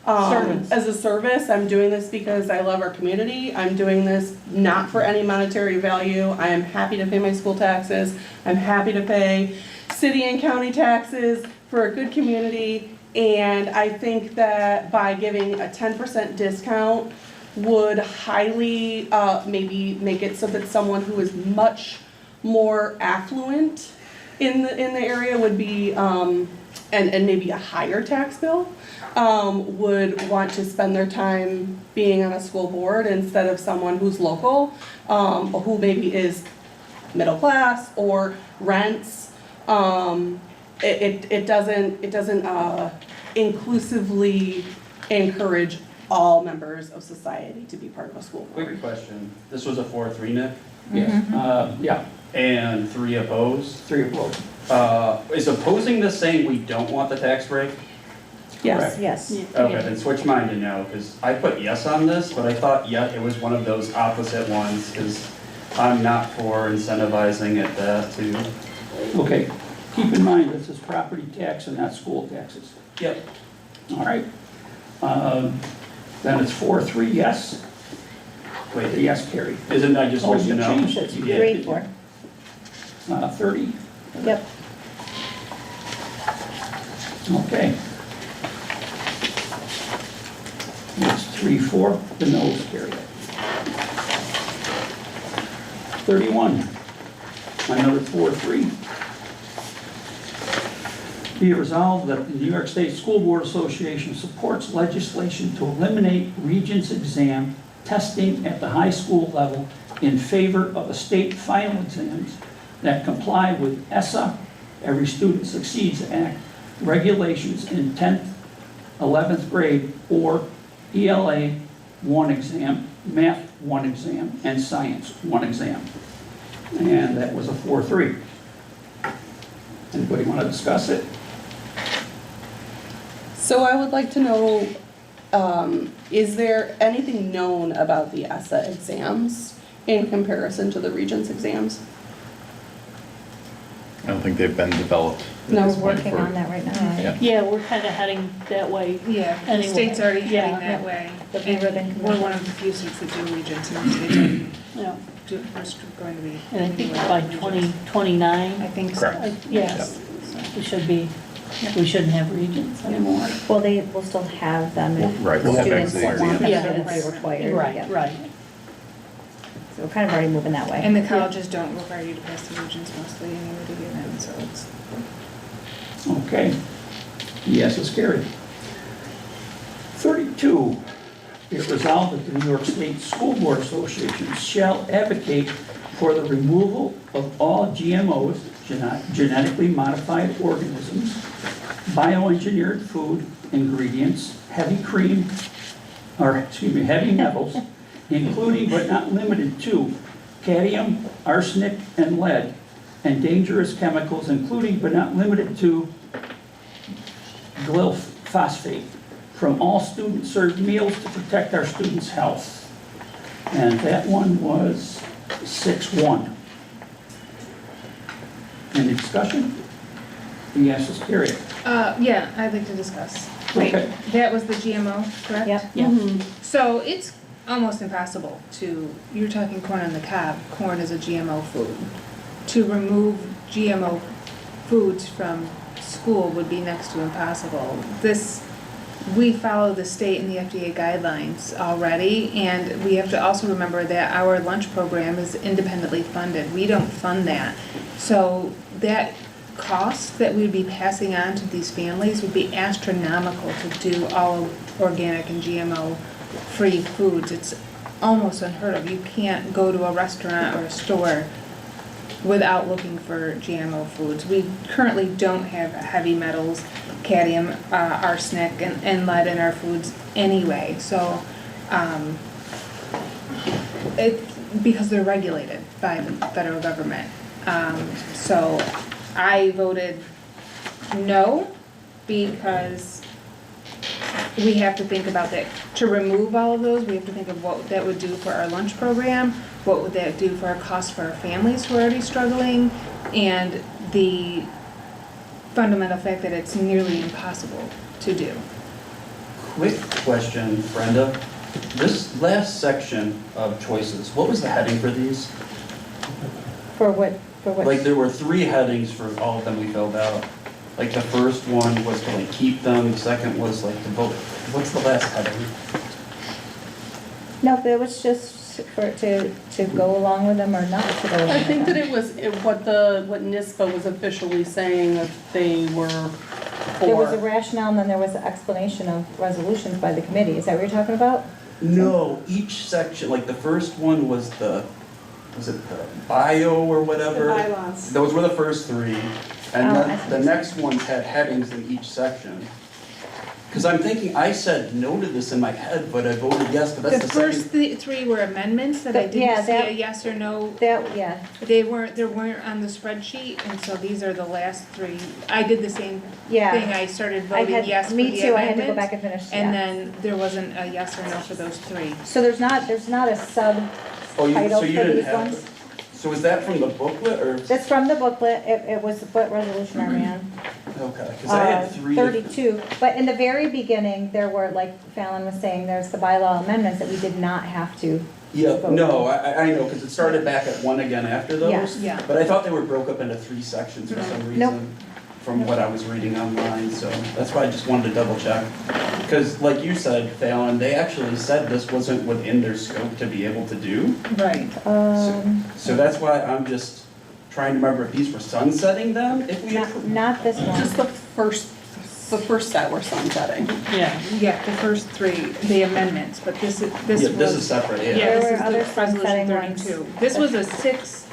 I: Service.
C: as a service. I'm doing this because I love our community. I'm doing this not for any monetary value. I am happy to pay my school taxes. I'm happy to pay city and county taxes for a good community. And I think that by giving a 10% discount would highly maybe make it so that someone who is much more affluent in the area would be and maybe a higher tax bill would want to spend their time being on a school board instead of someone who's local, who maybe is middle class or rents. It doesn't inclusively encourage all members of society to be part of a school board.
D: Quick question, this was a 4-3, Nick,
B: Yes, yeah,
D: and 3 opposed?
B: 3 opposed.
D: Is opposing this saying we don't want the tax break?
B: Correct.
A: Yes.
D: Okay, then switch mine to no, because I put yes on this, but I thought it was one of those opposite ones, because I'm not for incentivizing it too.
B: Okay, keep in mind, this is property tax and not school taxes.
D: Yep.
B: All right. Then it's 4-3, yes. Wait, the yes carried.
D: Isn't I just
B: Oh,
D: supposed
B: you
D: to know?
B: changed it. You did.
A: Grade 4.
B: 30,
A: Yep.
B: okay. It's 3-4, the noes carry it. 31, another 4-3. Be it resolved that the New York State School Board Association supports legislation to eliminate Regents exam testing at the high school level in favor of the state final exams that comply with ESSA, Every Student Succeeds Act, regulations in 10th, 11th grade, or ELA 1 exam, Math 1 exam, and Science 1 exam. And that was a 4-3. Anybody want to discuss it?
C: So I would like to know, is there anything known about the ESSA exams in comparison to the Regents exams?
F: I don't think they've been developed. at
A: No,
F: this
A: we're
F: point
A: working
F: for-
A: on that right now.
F: Yeah.
I: Yeah, we're kind of heading that way.
E: Yeah, the
I: Anyway,
E: state's already
I: yeah,
E: heading that way.
A: The blue ribbon
E: And
A: commission.
E: we're one of the few states that do regents, and the state's already
I: Yeah,
E: we're going to be.
I: and I think
E: anyway,
I: by
E: regents.
I: 2029,
E: I think so.
F: Correct.
I: yes, we shouldn't have regents anymore.
A: Well, they will still have them if
F: Right, we'll have
A: students
F: exit
A: want them,
I: exams.
A: so
I: Yeah.
A: it's required.
I: Right,
A: yeah.
I: right.
A: So we're kind of already moving that way.
E: And the colleges don't require you to pass the regents mostly anyway to do them, so it's.
B: Okay. Yes is carried. 32, be it resolved that the New York State School Board Association shall advocate for the removal of all GMOs, genetically modified organisms, bioengineered food ingredients, heavy metals, including but not limited to cadmium, arsenic, and lead, and dangerous chemicals, including but not limited to glyphosate, from all student-served meals to protect our students' health. And that one was 6-1. Any discussion? Yes is carried.
E: Yeah, I'd like to discuss. Wait,
B: Okay.
E: that was the GMO, correct?
A: Yep.
C: Mhm.
E: So it's almost impossible you're talking corn on the cob, corn is a GMO food. To remove GMO foods from school would be next to impossible. We follow the state and the FDA guidelines already, and we have to also remember that our lunch program is independently funded. We don't fund that. So that cost that we'd be passing on to these families would be astronomical to do all organic and GMO-free foods. It's almost unheard of. You can't go to a restaurant or a store without looking for GMO foods. We currently don't have heavy metals, cadmium, arsenic, and lead in our foods anyway. So, because they're regulated by the federal government. So I voted no because we have to think about that. To remove all of those, we have to think of what that would do for our lunch program, what would that do for our cost for our families who are already struggling, and the fundamental fact that it's nearly impossible to do.
D: Quick question, Brenda. This last section of choices, what was the heading for these?
A: For what?
D: Like, there were 3 headings for all of them we filled out. Like, the first one was to like keep them, the second was like to vote. What's the last heading?
A: No, it was just to go along with them or not to go along
C: I
A: with
C: think that
A: them.
C: it was what NISBA was officially saying that they were for.
A: There was a rationale and then there was an explanation of resolutions by the committee. Is that what you're talking about?
D: No, each section, like the first one was the bio or whatever?
H: The bylaws.
D: Those were the first 3. And
A: Oh, I
D: then
A: see.
D: the next ones had headings in each section. Because I'm thinking, I said no to this in my head, but I voted yes, but that's
E: The
D: the
E: first
D: second.
E: three were amendments that I
A: Yeah,
E: didn't see a
A: that-
E: yes or no.
A: Yeah,
E: They weren't on the spreadsheet, and so these are the last three. I did the same thing,
A: yeah.
E: I started
A: I
E: voting
A: had,
E: yes for
A: me
E: the
A: too, I had to go
E: amendment,
A: back and finish,
E: and
A: yeah.
E: then there wasn't a yes or no for those three.
A: So there's not a
D: Oh,
A: subtitle
D: so
A: for
D: you didn't
A: these
D: have,
A: ones?
D: so is that from the booklet or?
A: It's from the booklet, it was the foot resolution, Marianne.
D: Okay, because I had three.
A: 32, but in the very beginning, there were, like Fallon was saying, there's the bylaw amendments that we did not have to.
D: Yeah,
A: vote.
D: no, I know, because it started back at one again after
A: Yes.
D: those.
E: Yeah.
D: But I thought they were broke up into three sections for some reason.
A: Nope.
D: From what I was reading online, so that's why I just wanted to double check. Because like you said, Fallon, they actually said this wasn't within their scope to be able to do.
E: Right.
D: So that's why I'm just trying to remember if these were sunsetting them, if we approved.
A: Not this
C: Just
A: one.
C: the first set were sunsetting.
I: Yeah,
E: Yeah, the first three, the amendments, but this
D: Yeah,
E: was.
D: this is separate, yeah.
E: Yeah,
A: There
E: this
A: were
E: is
A: other
E: the resolution
A: sunsetting ones.
E: 32. This was a 6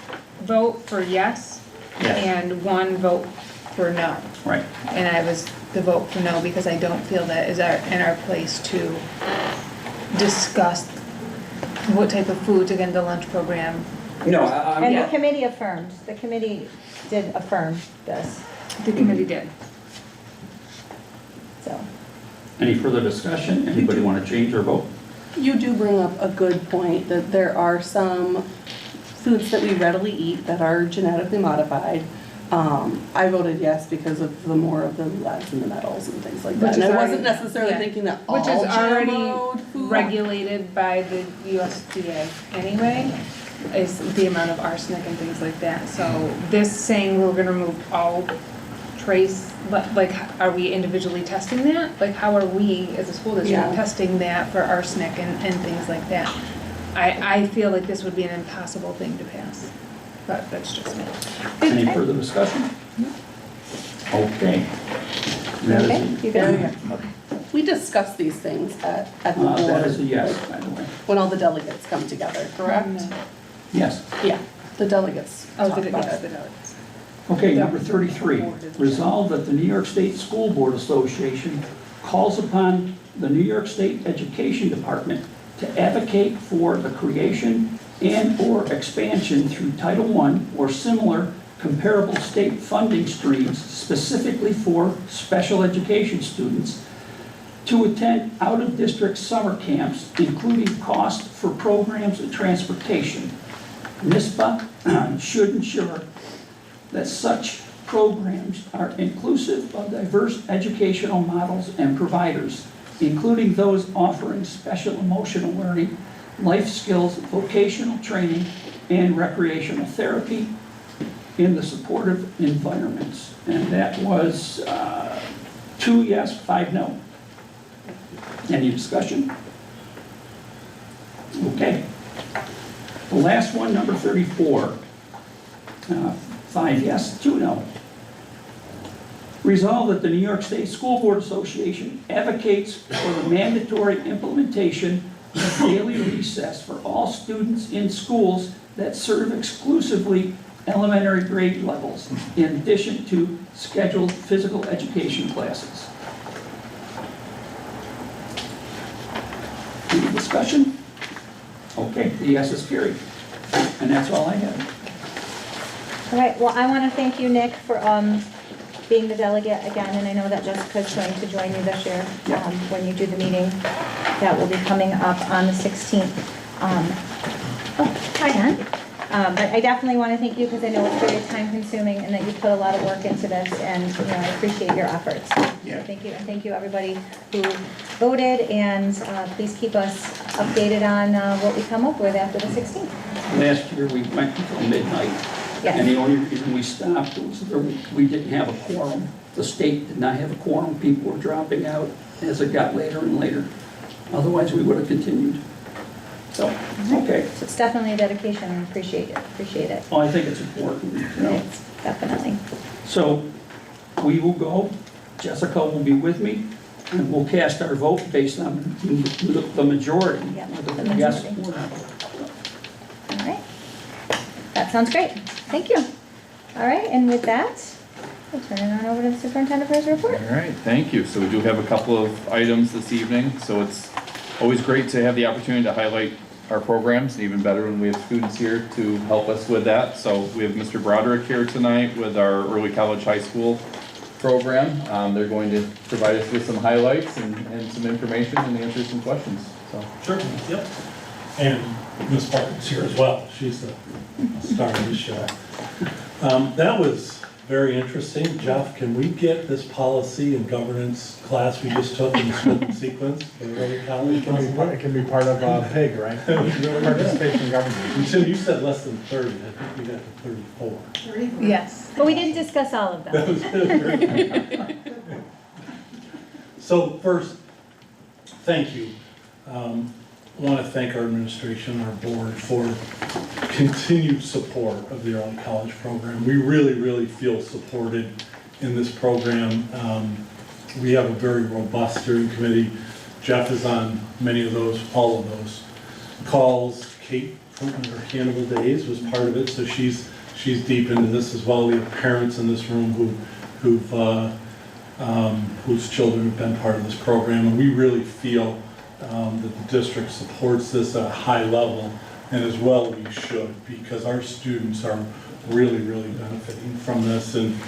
E: vote for yes
D: Yeah.
E: and 1 vote for no.
B: Right.
E: And I was the vote for no because I don't feel that is in our place to discuss what type of foods, again, the lunch program.
D: No,
A: And
D: I'm,
A: the committee affirmed, the committee did affirm this,
E: The committee did.
A: so.
B: Any further discussion? Anybody want to change their vote?
C: You do bring up a good point, that there are some foods that we readily eat that are genetically modified. I voted yes because of the more of the leads and the metals and things like that.
E: Which
C: And
E: is
C: I wasn't
E: already-
C: necessarily
E: yeah.
C: thinking that all
E: Which is already
C: GMO'd food.
E: regulated by the USDA anyway, is the amount of arsenic and things like that. So this saying we're gonna remove all trace, like, are we individually testing that? Like, how are we as a school district
C: Yeah.
E: testing that for arsenic and things like that? I feel like this would be an impossible thing to pass, but that's just me.
B: Any further discussion? Okay. That is-
A: Okay, you good?
C: We discuss these things at the
B: That is a
C: board,
B: yes, by the way.
C: when all the delegates come together, correct?
B: Yes.
C: Yeah, the delegates
E: Oh,
C: talk
E: did it,
C: about
E: yes,
C: it.
E: the delegates.
B: Okay, number 33, resolve that the New York State School Board Association calls upon the New York State Education Department to advocate for the creation and/or expansion through Title I or similar comparable state funding streams specifically for special education students to attend out-of-district summer camps, including cost for programs and transportation. NISBA should ensure that such programs are inclusive of diverse educational models and providers, including those offering special emotional learning, life skills, vocational training, and recreational therapy in the supportive environments. And that was 2 yes, 5 no. Any discussion? Okay. The last one, number 34. 5 yes, 2 no. Resolve that the New York State School Board Association advocates for the mandatory implementation of daily recess for all students in schools that serve exclusively elementary grade levels, in addition to scheduled physical education classes. Any discussion? Okay, the yes is carried. And that's all I have.
A: All right, well, I want to thank you, Nick, for being the delegate again, and I know that Jessica's going to join you this year when you do the meeting. That will be coming up on the 16th. Hi, Ann. But I definitely want to thank you because I know it's very time-consuming and that you put a lot of work into this, and I appreciate your efforts.
B: Yeah.
A: So thank you, and thank you everybody who voted, and please keep us updated on what we come up with after the 16th.
B: Last year, we went until midnight.
A: Yes.
B: And the only reason we stopped was we didn't have a quorum. The state did not have a quorum. People were dropping out as it got later and later. Otherwise, we would have continued. So, okay.
A: So it's definitely a dedication, and appreciate it.
B: Well, I think it's important,
A: It's definitely.
B: So we will go. Jessica will be with me, and we'll cast our vote based on the majority.
A: Yeah,
B: whether
A: the
B: yes
A: majority.
B: or no.
A: All right. That sounds great. Thank you. All right, and with that, I'll turn it on over to the superintendent for his report.
F: All right, thank you. So we do have a couple of items this evening. So it's always great to have the opportunity to highlight our programs, and even better when we have students here to help us with that. So we have Mr. Broderick here tonight with our early college high school program. They're going to provide us with some highlights and some information and answer some questions, so.
K: Sure, yep. And Ms. Parkin's here as well. She's the star of the show. That was very interesting. Jeff, can we get this policy and governance class we just took in the scope and sequence for the early college?
J: It can be part of PEG, right? Participation in government.
K: And Tim, you said less than 30. I think we got to 34.
E: Yes.
A: But we didn't discuss all of
K: That
A: them.
K: was great. So first, thank you. I want to thank our administration, our board for continued support of the early college program. We really, really feel supported in this program. We have a very robust steering committee. Jeff is on many of those, all of those calls. Kate, from her Hannibal days, was part of it, so she's deep into this as well. We have parents in this room whose children have been part of this program, and we really feel that the district supports this at a high level, and as well we should, because our students are really, really benefiting from this. And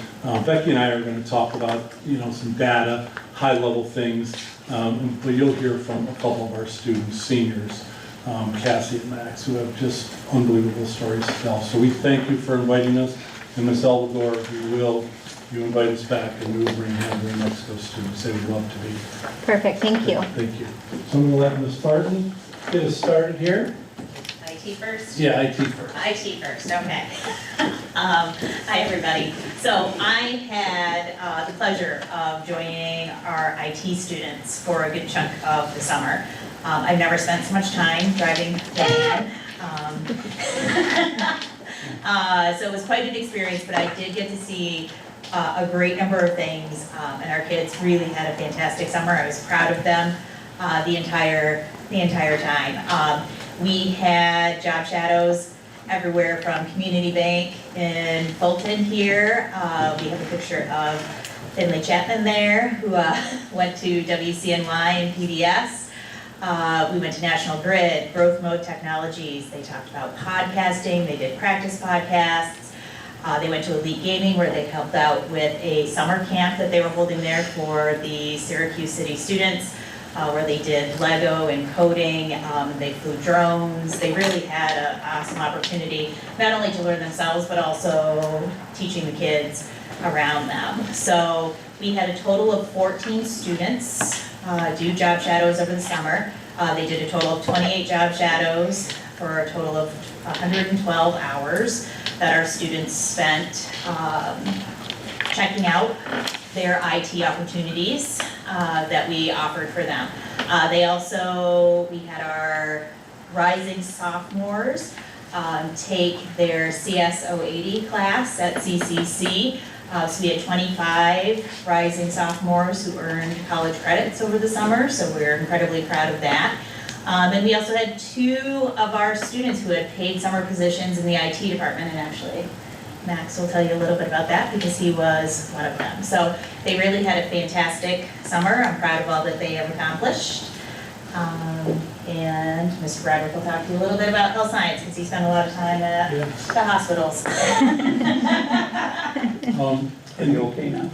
K: Becky and I are going to talk about, some data, high-level things, but you'll hear from a couple of our students, seniors, Cassie and Max, who have just unbelievable stories to tell. So we thank you for inviting us, and Ms. Elvador, you invite us back, and we will bring Heather and Mexico students. They would love to be.
A: Perfect, thank you.
K: Thank you. So I'm going to let Ms. Barton get us started here.
L: IT first?
K: Yeah, IT first.
L: IT first, okay. Hi, everybody. So I had the pleasure of joining our IT students for a good chunk of the summer. I've never spent so much time driving the van. So it was quite an experience, but I did get to see a great number of things, and our kids really had a fantastic summer. I was proud of them the entire time. We had job shadows everywhere from Community Bank in Fulton here. We have a picture of Finley Chapman there, who went to WCNY and PBS. We went to National Grid, Growth Mode Technologies. They talked about podcasting. They did practice podcasts. They went to Elite Gaming, where they helped out with a summer camp that they were holding there for the Syracuse City students, where they did Lego and coding. They flew drones. They really had an awesome opportunity, not only to learn themselves, but also teaching the kids around them. So we had a total of 14 students do job shadows over the summer. They did a total of 28 job shadows for a total of 112 hours that our students spent checking out their IT opportunities that we offered for them. We had our rising sophomores take their CS 080 class at CCC. So we had 25 rising sophomores who earned college credits over the summer, so we're incredibly proud of that. And we also had 2 of our students who had paid summer positions in the IT department, and actually Max will tell you a little bit about that because he was one of them. So they really had a fantastic summer. I'm proud of all that they have accomplished. And Mr. Broderick will talk to you a little bit about health science because he spent a lot of time at the hospitals.
B: Are you okay now?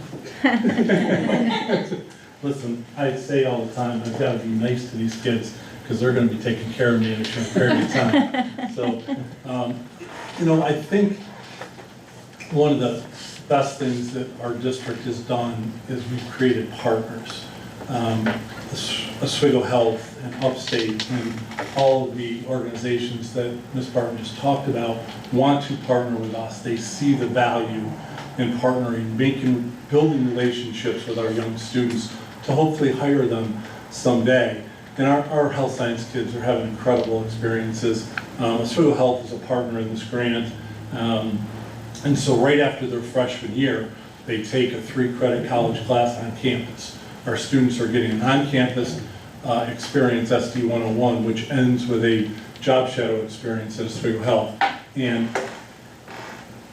K: Listen, I say all the time, I've got to be nice to these kids because they're going to be taking care of me in a short period of time. So, I think one of the best things that our district has done is we've created partners. Oswego Health and Upstate and all of the organizations that Ms. Barton just talked about want to partner with us. They see the value in partnering, building relationships with our young students to hopefully hire them someday. And our health science kids are having incredible experiences. Oswego Health is a partner in this grant. And so right after their freshman year, they take a 3-credit college class on campus. Our students are getting an on-campus experience, SD 101, which ends with a job shadow experience at Oswego Health. And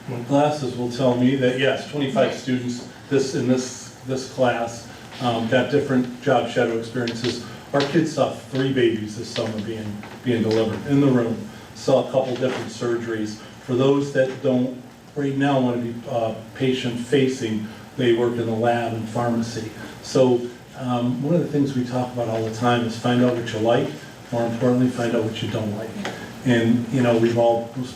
K: my glasses will tell me that yes, 25 students in this class got different job shadow experiences. Our kids saw 3 babies this summer being delivered in the room, saw a couple different surgeries. For those that don't right now want to be patient-facing, they work in the lab and pharmacy. So one of the things we talk about all the time is find out what you like, more importantly, find out what you don't like. And, you know,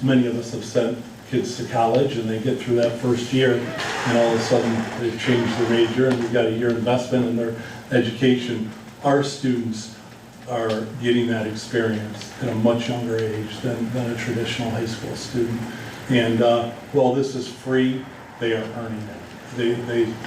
K: many of us have sent kids to college and they get through that first year and all of a sudden they've changed their major and we've got a year investment in their education. Our students are getting that experience at a much younger age than a traditional high school student. And while this is free, they are earning it.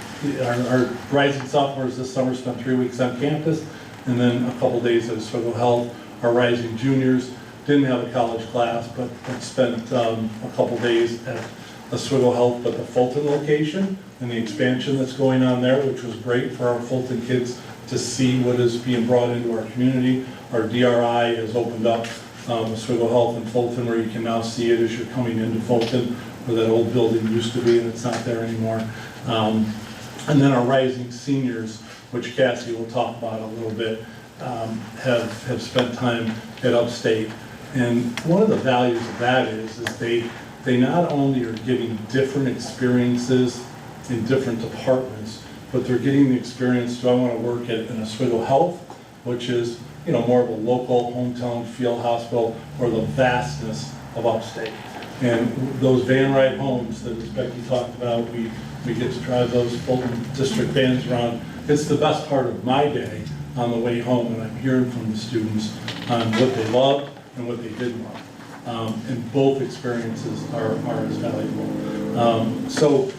K: Our rising sophomores this summer spent 3 weeks on campus and then a couple days at Oswego Health. Our rising juniors didn't have a college class, but spent a couple days at Oswego Health, but the Fulton location and the expansion that's going on there, which was great for our Fulton kids to see what is being brought into our community. Our DRI has opened up Oswego Health in Fulton, where you can now see it as you're coming into Fulton, where that old building used to be and it's not there anymore. And then our rising seniors, which Cassie will talk about a little bit, have spent time at Upstate. And one of the values of that is they not only are getting different experiences in different departments, but they're getting the experience, do I want to work at an Oswego Health, which is, you know, more of a local hometown field hospital, or the vastness of Upstate. And those van ride homes that as Becky talked about, we get to drive those Fulton district vans around. It's the best part of my day on the way home, and I'm hearing from the students on what they loved and what they didn't love. And both experiences are as valuable. So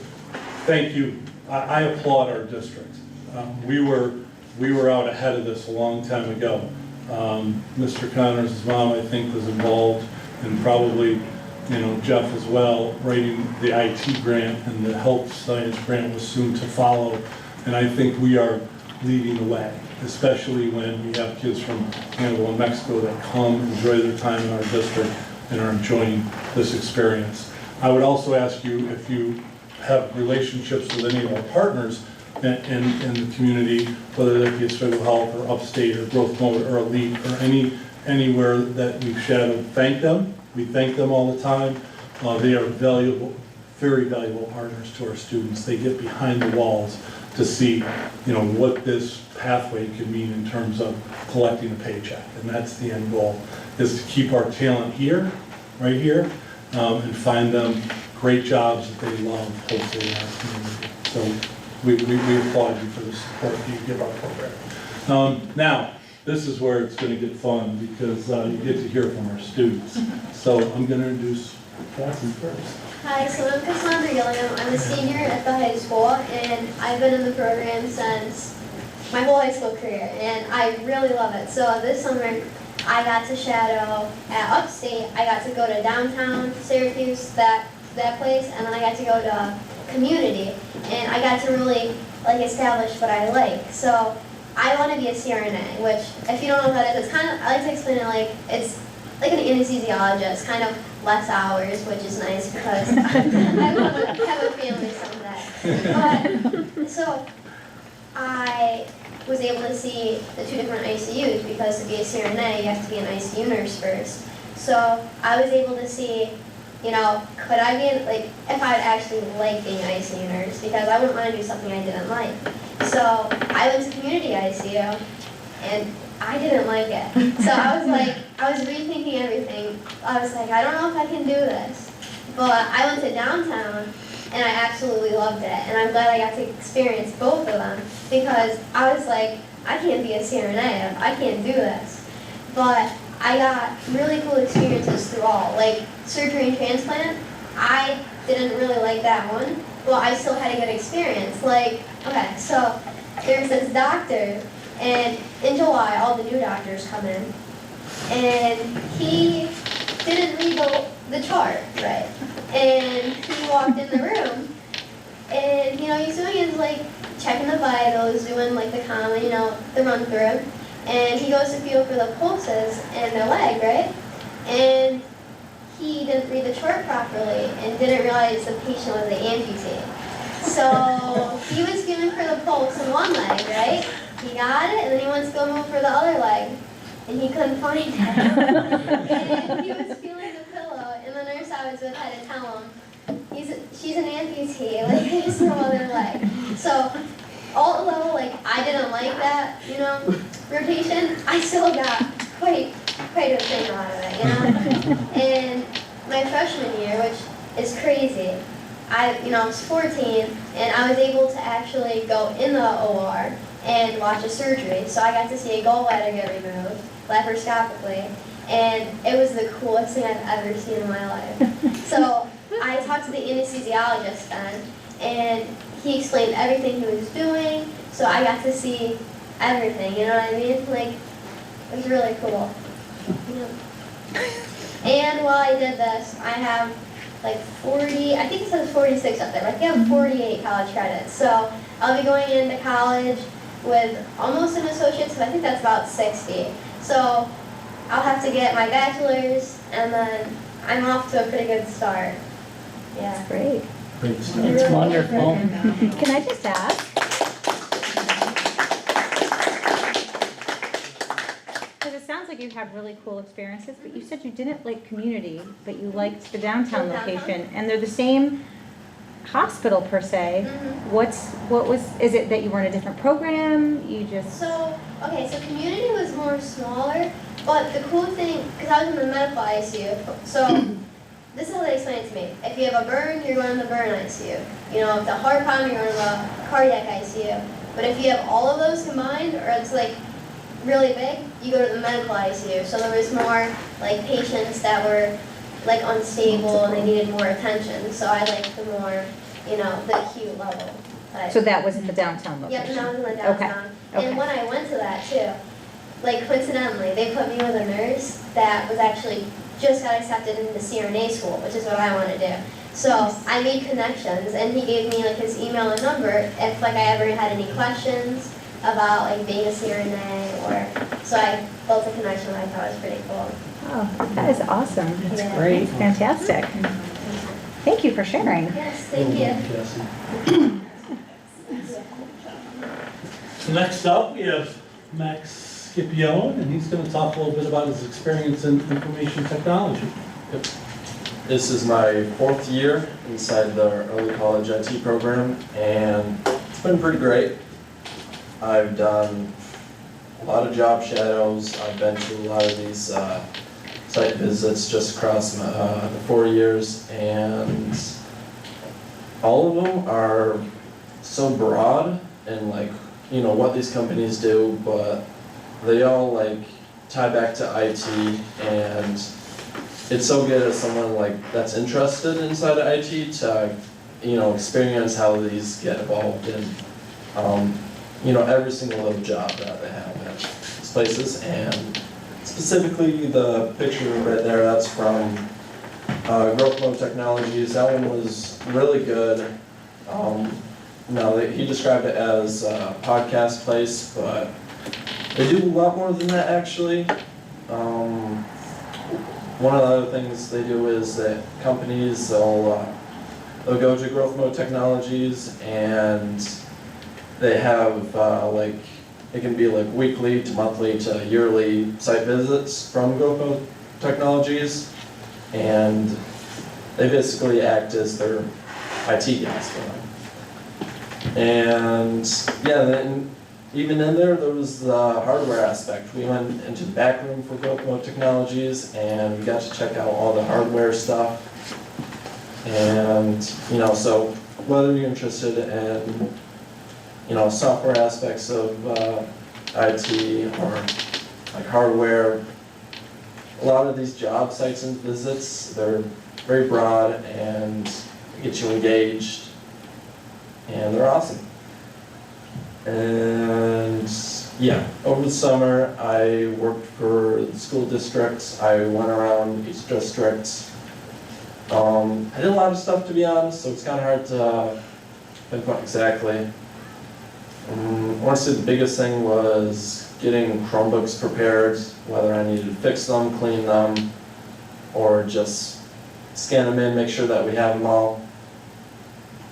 K: thank you. I applaud our district. We were out ahead of this a long time ago. Mr. Connors' mom, I think, was involved, and probably, you know, Jeff as well, writing the IT grant, and the health science grant was soon to follow. And I think we are leading the way, especially when we have kids from Canada and Mexico that come, enjoy their time in our district, and are enjoying this experience. I would also ask you if you have relationships with any of our partners in the community, whether that be Oswego Health or Upstate or Growth Mode or Elite or anywhere that we've shadowed, thank them. We thank them all the time. They are valuable, very valuable partners to our students. They get behind the walls to see, you know, what this pathway can mean in terms of collecting a paycheck. And that's the end goal, is to keep our talent here, right here, and find them great jobs that they love, hopefully, in our community. So we applaud you for the support that you give our program. Now, this is where it's going to get fun, because you get to hear from our students. So I'm going to introduce Cassie first.
M: Hi, so I'm Cassandra Gilliam. I'm a senior at the high school, and I've been in the program since my whole high school career, and I really love it. So this summer, I got to shadow at Upstate. I got to go to downtown Syracuse, that place, and then I got to go to community, and I got to really establish what I like. So I want to be a CRNA, which, if you don't know what that is, it's kind of, I like to explain it like it's like an anesthesiologist, kind of less hours, which is nice because I want to have a family someday. But so I was able to see the 2 different ICUs, because to be a CRNA, you have to be an ICU nurse first. So I was able to see, you know, could I be, if I would actually like being an ICU nurse, because I wouldn't want to do something I didn't like. So I went to community ICU, and I didn't like it. So I was rethinking everything. I was like, I don't know if I can do this. But I went to downtown, and I absolutely loved it. And I'm glad I got to experience both of them, because I was like, I can't be a CRNA. I can't do this. But I got really cool experiences through all. Like surgery and transplant, I didn't really like that one, but I still had a good experience. Like, okay, so there's this doctor, and in July, all the new doctors come in, and he didn't read the chart right. And he walked in the room, and, you know, he's doing his, checking the vitals, doing, the common, the run-through. And he goes to feel for the pulses in their leg, right? And he didn't read the chart properly and didn't realize the patient was an amputee. So he was feeling for the pulse in one leg, right? He got it, and then he wants to go move for the other leg, and he couldn't find it. And he was feeling the pillow, and the nurse I was with had to tell him, she's an amputee, like there's no other leg. So although like I didn't like that, rotation, I still got quite a thing out of it, And my freshman year, which is crazy, I was 14 and I was able to actually go in the OR and watch a surgery. So I got to see a gallbladder get removed laparoscopically, and it was the coolest thing I've ever seen in my life. So I talked to the anesthesiologist then, and he explained everything he was doing. So I got to see everything, you know what I mean? Like, it was really cool. And while I did this, I have like 40, I think it says 46 up there, like you have 48 college credits. So I'll be going into college with almost an associate's, but I think that's about 60. So I'll have to get my bachelor's, and then I'm off to a pretty good start. Yeah.
A: That's great.
I: It's wonderful.
A: Can I just ask? Because it sounds like you've had really cool experiences, but you said you didn't like community, but you liked the downtown location, and they're the same hospital per se. Is it that you were in a different program? You just...
M: So community was more smaller, but the cool thing, because I was in the medical ICU, so this is how they explain it to me. If you have a burn, you're going to the burn ICU. If the heart problem, you're going to the cardiac ICU. But if you have all of those combined, or it's like really big, you go to the medical ICU. So there was more like patients that were like unstable and they needed more attention. So I liked the more, the acute level. But
A: So that was in the downtown location?
M: yeah, that was in the downtown.
A: Okay.
M: And when I went to that too, like coincidentally, they put me with a nurse that was actually just got accepted into CRNA school, which is what I want to do. So I made connections, and he gave me like his email and number if like I ever had any questions about like being a CRNA, or so I built a connection that I thought was pretty cool.
A: Oh, that is awesome.
I: That's
M: Yeah.
I: great.
A: Fantastic. Thank you for sharing.
M: Yes, thank you.
K: So next up, we have Max Scipione, and he's going to talk a little bit about his experience in information technology. Yep.
N: This is my 4th year inside the early college IT program, and it's been pretty great. I've done a lot of job shadows. I've been to a lot of these site visits just across the 4 years, and all of them are so broad and like, what these companies do, but they all like tie back to IT, and it's so good as someone like that's interested inside of IT to, experience how these get evolved in, every single little job that they have at these places. And specifically the picture right there, that's from Growth Mode Technologies. That one was really good. He described it as a podcast place, but they do a lot more than that actually. One of the other things they do is that companies, they'll go to Growth Mode Technologies, and they have it can be like weekly to monthly to yearly site visits from Growth Mode Technologies, and they basically act as their IT guys for them. And yeah, then even in there was the hardware aspect. We went into the back room for Growth Mode Technologies, and we got to check out all the hardware stuff. And, so whether you're interested in, software aspects of IT or like hardware, a lot of these job sites and visits, they're very broad and get you engaged, and they're awesome. And yeah, over the summer I worked for the school districts. I went around each district. I did a lot of stuff, to be honest, so it's kind of hard to pinpoint exactly. Honestly, the biggest thing was getting Chromebooks prepared, whether I needed to fix them, clean them, or just scan them in, make sure that we have them all.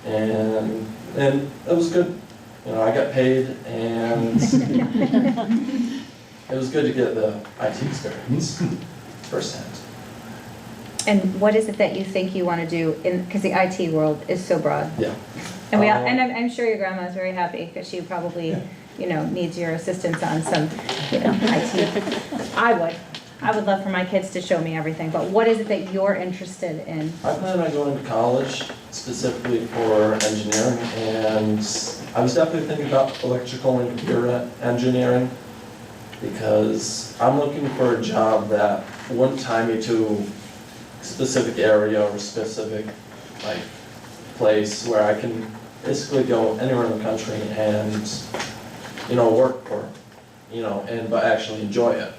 N: And it was good. You know, I got paid, and it was good to get the IT experience firsthand.
A: And what is it that you think you want to do because the IT world is so broad?
N: Yeah.
A: And I'm sure your grandma's very happy because she probably, needs your assistance on some, IT. I would love for my kids to show me everything, but what is it that you're interested in?
N: I plan on going to college specifically for engineering, and I was definitely thinking about electrical and computer engineering because I'm looking for a job that wouldn't tie me to a specific area or specific place where I can basically go anywhere in the country and work for but actually enjoy it.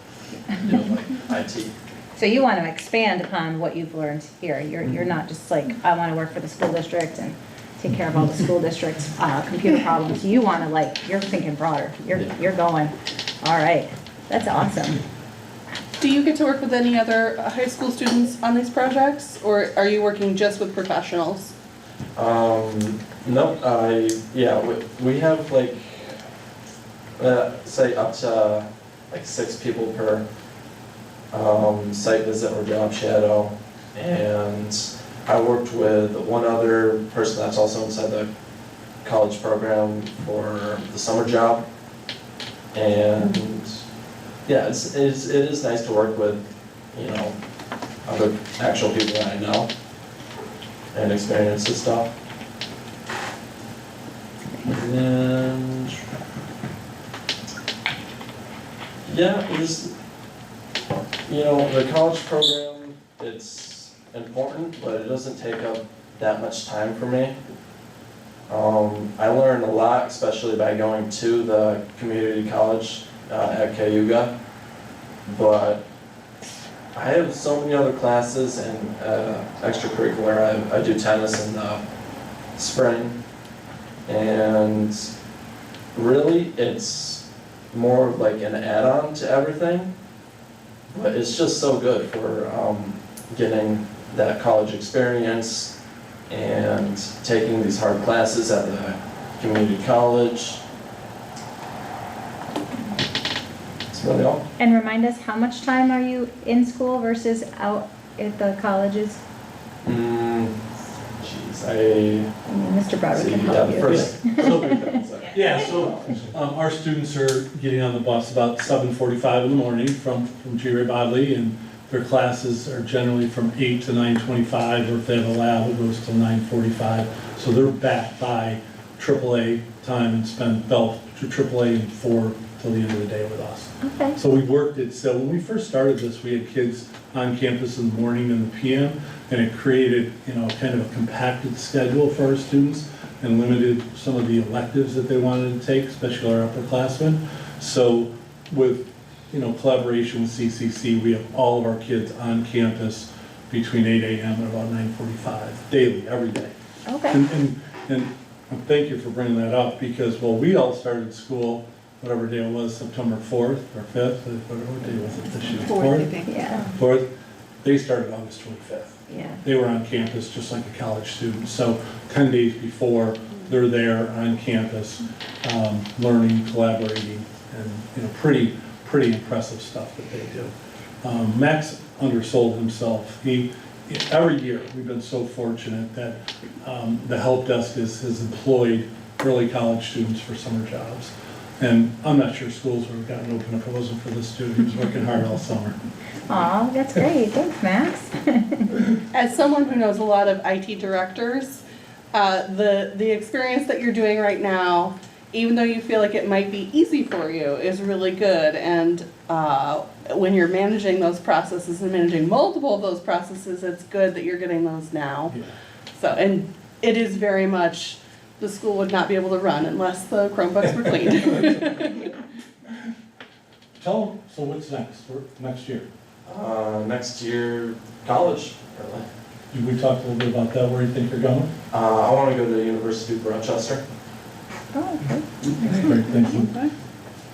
N: IT.
A: So you want to expand upon what you've learned here. You're not just like, I want to work for the school district and take care of all the school district's computer problems. You want to you're thinking broader. You're going, all right, that's awesome.
C: Do you get to work with any other high school students on these projects, or are you working just with professionals?
N: No, we have say up to 6 people per site visit or job shadow, and I worked with one other person that's also inside the college program for the summer job, and yeah, it is nice to work with other actual people that I know and experience this stuff. And the college program, it's important, but it doesn't take up that much time for me. I learned a lot, especially by going to the community college at Cayuga, but I have so many other classes and extracurricular. I do tennis in the spring, and really it's more like an add-on to everything, but it's just so good for getting that college experience and taking these hard classes at the community college. That's really all.
A: And remind us, how much time are you in school versus out at the colleges? Mr. Broderick can help you.
K: So our students are getting on the bus about 7:45 in the morning from G. Ray Bodley, and their classes are generally from 8 to 9:25, or if they have a lab, it goes till 9:45. So they're back by AAA time and spend belt to AAA and 4 till the end of the day with us.
A: Okay.
K: So we worked it, so when we first started this, we had kids on campus in the morning and the PM, and it created, kind of a compacted schedule for our students and limited some of the electives that they wanted to take, especially our upperclassmen. So with, collaboration with CCC, we have all of our kids on campus between 8 a.m. and about 9:45, daily, every day.
A: Okay.
K: And thank you for bringing that up, because, we all started school, whatever day it was, September 4th or 5th, what day was it this year?
E: 4th, I think.
A: Yeah.
K: 4th, they started August 25th.
A: Yeah.
K: They were on campus just like a college student, so 10 days before, they're there on campus, learning, collaborating, and, pretty impressive stuff that they do. Max undersold himself. Every year, we've been so fortunate that the help desk has employed early college students for summer jobs. And I'm not sure schools would have gotten open if it wasn't for this student. He was working hard all summer.
A: Aw, that's great. Thanks, Max.
C: As someone who knows a lot of IT directors, the experience that you're doing right now, even though you feel like it might be easy for you, is really good. And when you're managing those processes and managing multiple of those processes, it's good that you're getting those now.
K: Yeah.
C: So, and it is very much, the school would not be able to run unless the Chromebooks were cleaned.
K: Tell them, so what's next, next year?
N: Next year, college, really.
K: Did we talk a little bit about that, where you think you're going?
N: I want to go to the University of Rochester.
A: Oh, okay.
K: Great, thank you.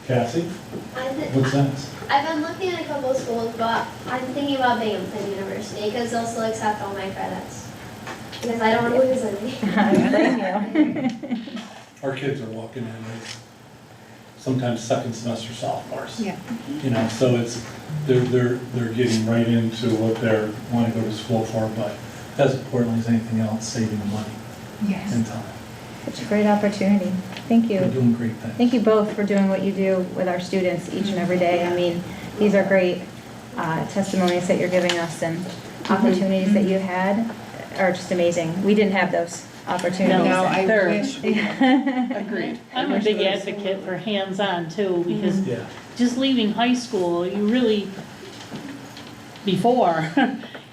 K: Cassie? What's that?
M: I've been looking at a couple of schools, but I'm thinking about Binghamton University because they'll still accept all my credits. Because I don't want to lose any.
A: I blame you.
K: Our kids are walking in as sometimes second semester sophomores.
E: Yeah.
K: You know, so it's, they're getting right into what they want to go to school for, but as importantly as anything else, saving the money
E: Yes.
K: and time.
A: Such a great opportunity. Thank
K: They're
A: you.
K: doing great things.
A: Thank you both for doing what you do with our students each and every day. I mean, these are great testimonies that you're giving us, and opportunities that you had are just amazing. We didn't have those opportunities.
E: No, I
C: They're-
E: wish.
C: Agreed.
I: I'm a big advocate for hands-on too, because
K: Yeah.
I: just leaving high school, you really, before,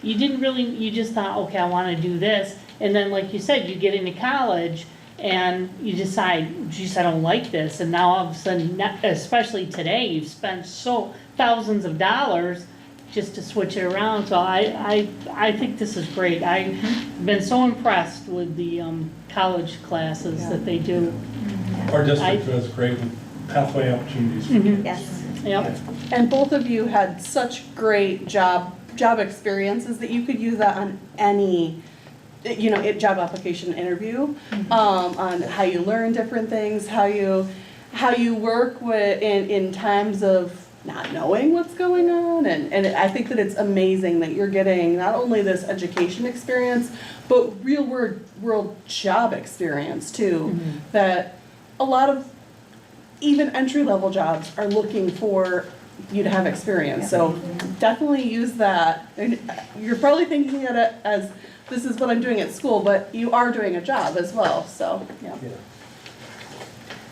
I: you didn't really, you just thought, okay, I want to do this. And then, like you said, you get into college and you decide, geez, I don't like this. And now all of a sudden, especially today, you've spent thousands of dollars just to switch it around. So I think this is great. I've been so impressed with the college classes that they do.
K: Our district does great with pathway opportunities for kids.
A: Yes.
I: Yep.
C: And both of you had such great job experiences that you could use that on any, you know, job application interview, on how you learn different things, how you work with in times of not knowing what's going on, and I think that it's amazing that you're getting not only this education experience, but real world job experience too, that a lot of even entry-level jobs are looking for you to have experience, so definitely use that. And you're probably thinking of it as, this is what I'm doing at school, but you are doing a job as well, so, yeah.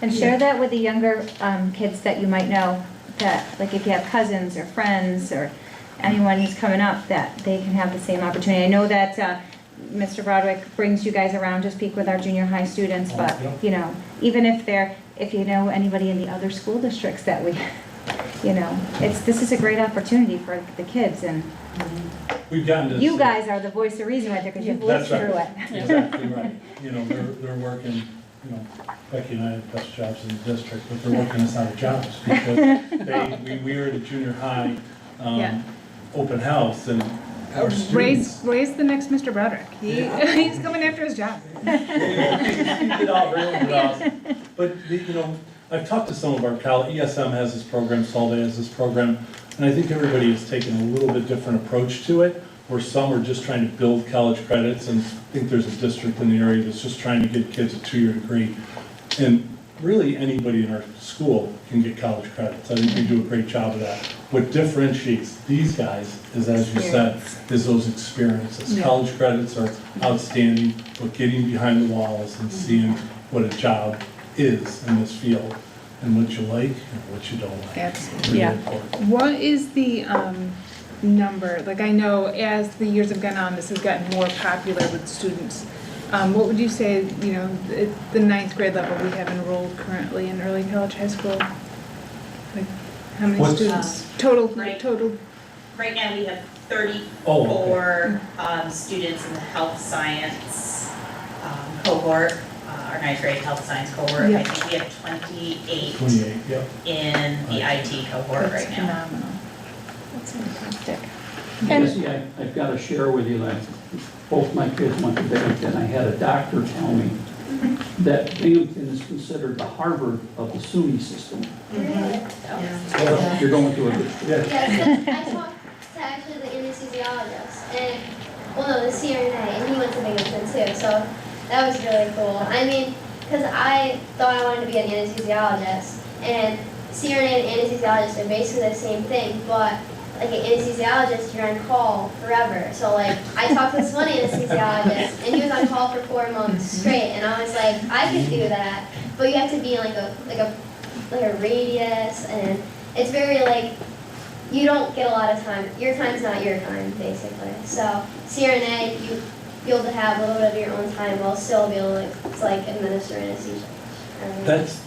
A: And share that with the younger kids that you might know, that, like if you have cousins or friends or anyone who's coming up, that they can have the same opportunity. I know that Mr. Broderick brings you guys around to speak with our junior high students, but, you know, even if you know anybody in the other school districts that we, you know, this is a great opportunity for the kids, and
K: We've gotten to.
A: you guys are the voice of reason right there, because you've lived
K: That's
A: through
K: right.
A: it.
K: Exactly right. You know, they're working, you know, Becky and I have best jobs in the district, but they're working us out of jobs because we were at a junior high open house, and our students.
E: Raise the next Mr. Broderick. He's coming after his job.
K: He did all really with us. But, you know, I've talked to some of our ESM has this program, Solvay has this program, and I think everybody has taken a little bit different approach to it, where some are just trying to build college credits, and I think there's a district in the area that's just trying to get kids a 2-year degree. And really, anybody in our school can get college credits. I think we do a great job of that. What differentiates these guys is, as you said, is those experiences.
E: Yeah.
K: College credits are outstanding, but getting behind the walls and seeing what a job is in this field, and what you like and what you don't like.
E: Absolutely.
K: Really
C: Yeah.
K: important.
E: What is the number? Like, I know as the years have gone on, this has gotten more popular with students. What would you say, you know, at the 9th grade level we have enrolled currently in early college, high school? Like, how many
K: What's-
E: students? Total.
L: Right now, we have 34 students in the health science cohort, our 9th grade health science cohort.
E: Yeah.
L: I think we have 28
K: 28, yep.
L: in the IT cohort
E: That's
L: right now.
E: phenomenal. That's fantastic.
B: Jesse, I've got to share with you that both my kids went to Binghamton. I had a doctor tell me that Binghamton is considered the Harvard of the SUNY system. You're going to a good school.
M: Yes, I talked to actually the anesthesiologist, and, well, no, the CRNA, and he went to Binghamton too, so that was really cool. I mean, because I thought I wanted to be an anesthesiologist, and CRNA and anesthesiologist are basically the same thing, but like an anesthesiologist, you're on call forever. So like, I talked to this one anesthesiologist, and he was on call for 4 months straight, and I was like, I could do that, but you have to be in like a radius, and it's very like, you don't get a lot of time. Your time's not your time, basically. So CRNA, you be able to have a little bit of your own time while still be able to like administer anesthesia.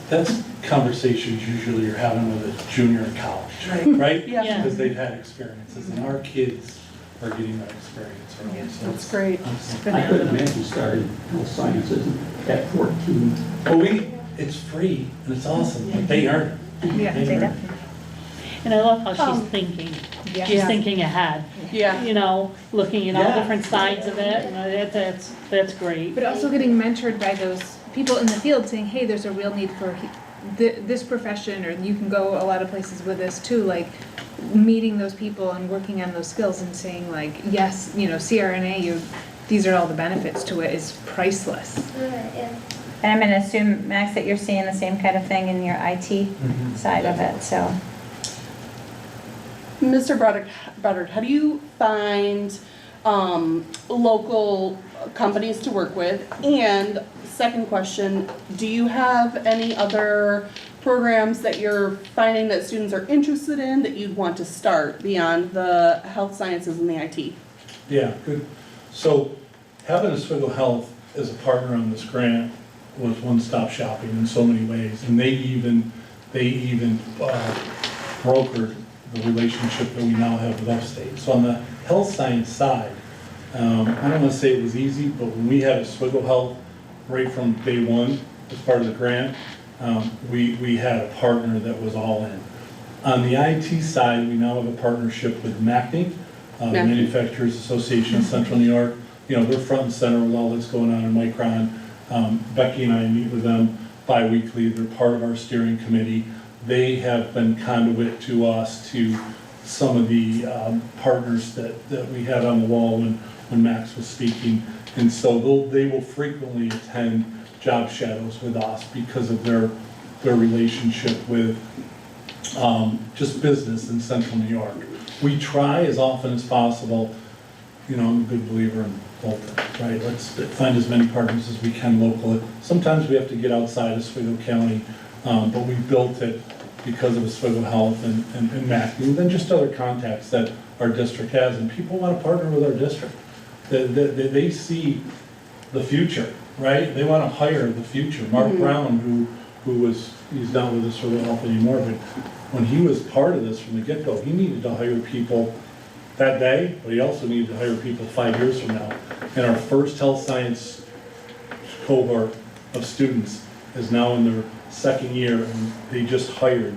K: That's conversations usually you're having with a junior in college, right?
L: Yeah.
K: Because they've had experiences, and our kids are getting that experience, right? So
C: That's great.
B: I couldn't imagine starting health sciences at 14.
K: Well, it's free, and it's awesome, but they earn it.
E: Yeah,
K: They
E: they
K: earn it.
E: definitely.
I: And I love how she's thinking.
E: Yeah.
I: She's thinking ahead,
C: Yeah.
I: you know, looking at all
K: Yeah.
I: different sides of it, and that's great.
E: But also getting mentored by those people in the field saying, hey, there's a real need for this profession, or you can go a lot of places with this too, like meeting those people and working on those skills and saying like, yes, you know, CRNA, these are all the benefits to it is priceless.
M: Yeah.
A: And I'm gonna assume, Max, that you're seeing the same kind of thing in your IT side of it, so.
C: Mr. Broderick, how do you find local companies to work with? And second question, do you have any other programs that you're finding that students are interested in that you'd want to start beyond the health sciences and the IT?
K: Yeah, good. So having Oswego Health as a partner on this grant was one-stop shopping in so many ways. And they even brokered the relationship that we now have with Upstate. So on the health science side, I don't want to say it was easy, but when we had Oswego Health right from day one as part of the grant, we had a partner that was all in. On the IT side, we now have a partnership with MACNY, the Manufacturers Association of Central New York. You know, they're front and center with all that's going on in Micron. Becky and I meet with them bi-weekly. They're part of our steering committee. They have been conduit to us to some of the partners that we had on the wall when Max was speaking. And so they will frequently attend job shadows with us because of their relationship with just business in Central New York. We try as often as possible, you know, I'm a good believer in Bolton, right? Let's find as many partners as we can locally. Sometimes we have to get outside of Oswego County, but we built it because of Oswego Health and MACNY, and then just other contacts that our district has, and people want to partner with our district. They see the future, right? They want to hire the future. Mark Brown, he's not with Oswego Health anymore, but when he was part of this from the get-go, he needed to hire people that day, but he also needed to hire people 5 years from now. And our first health science cohort of students is now in their second year, and they just hired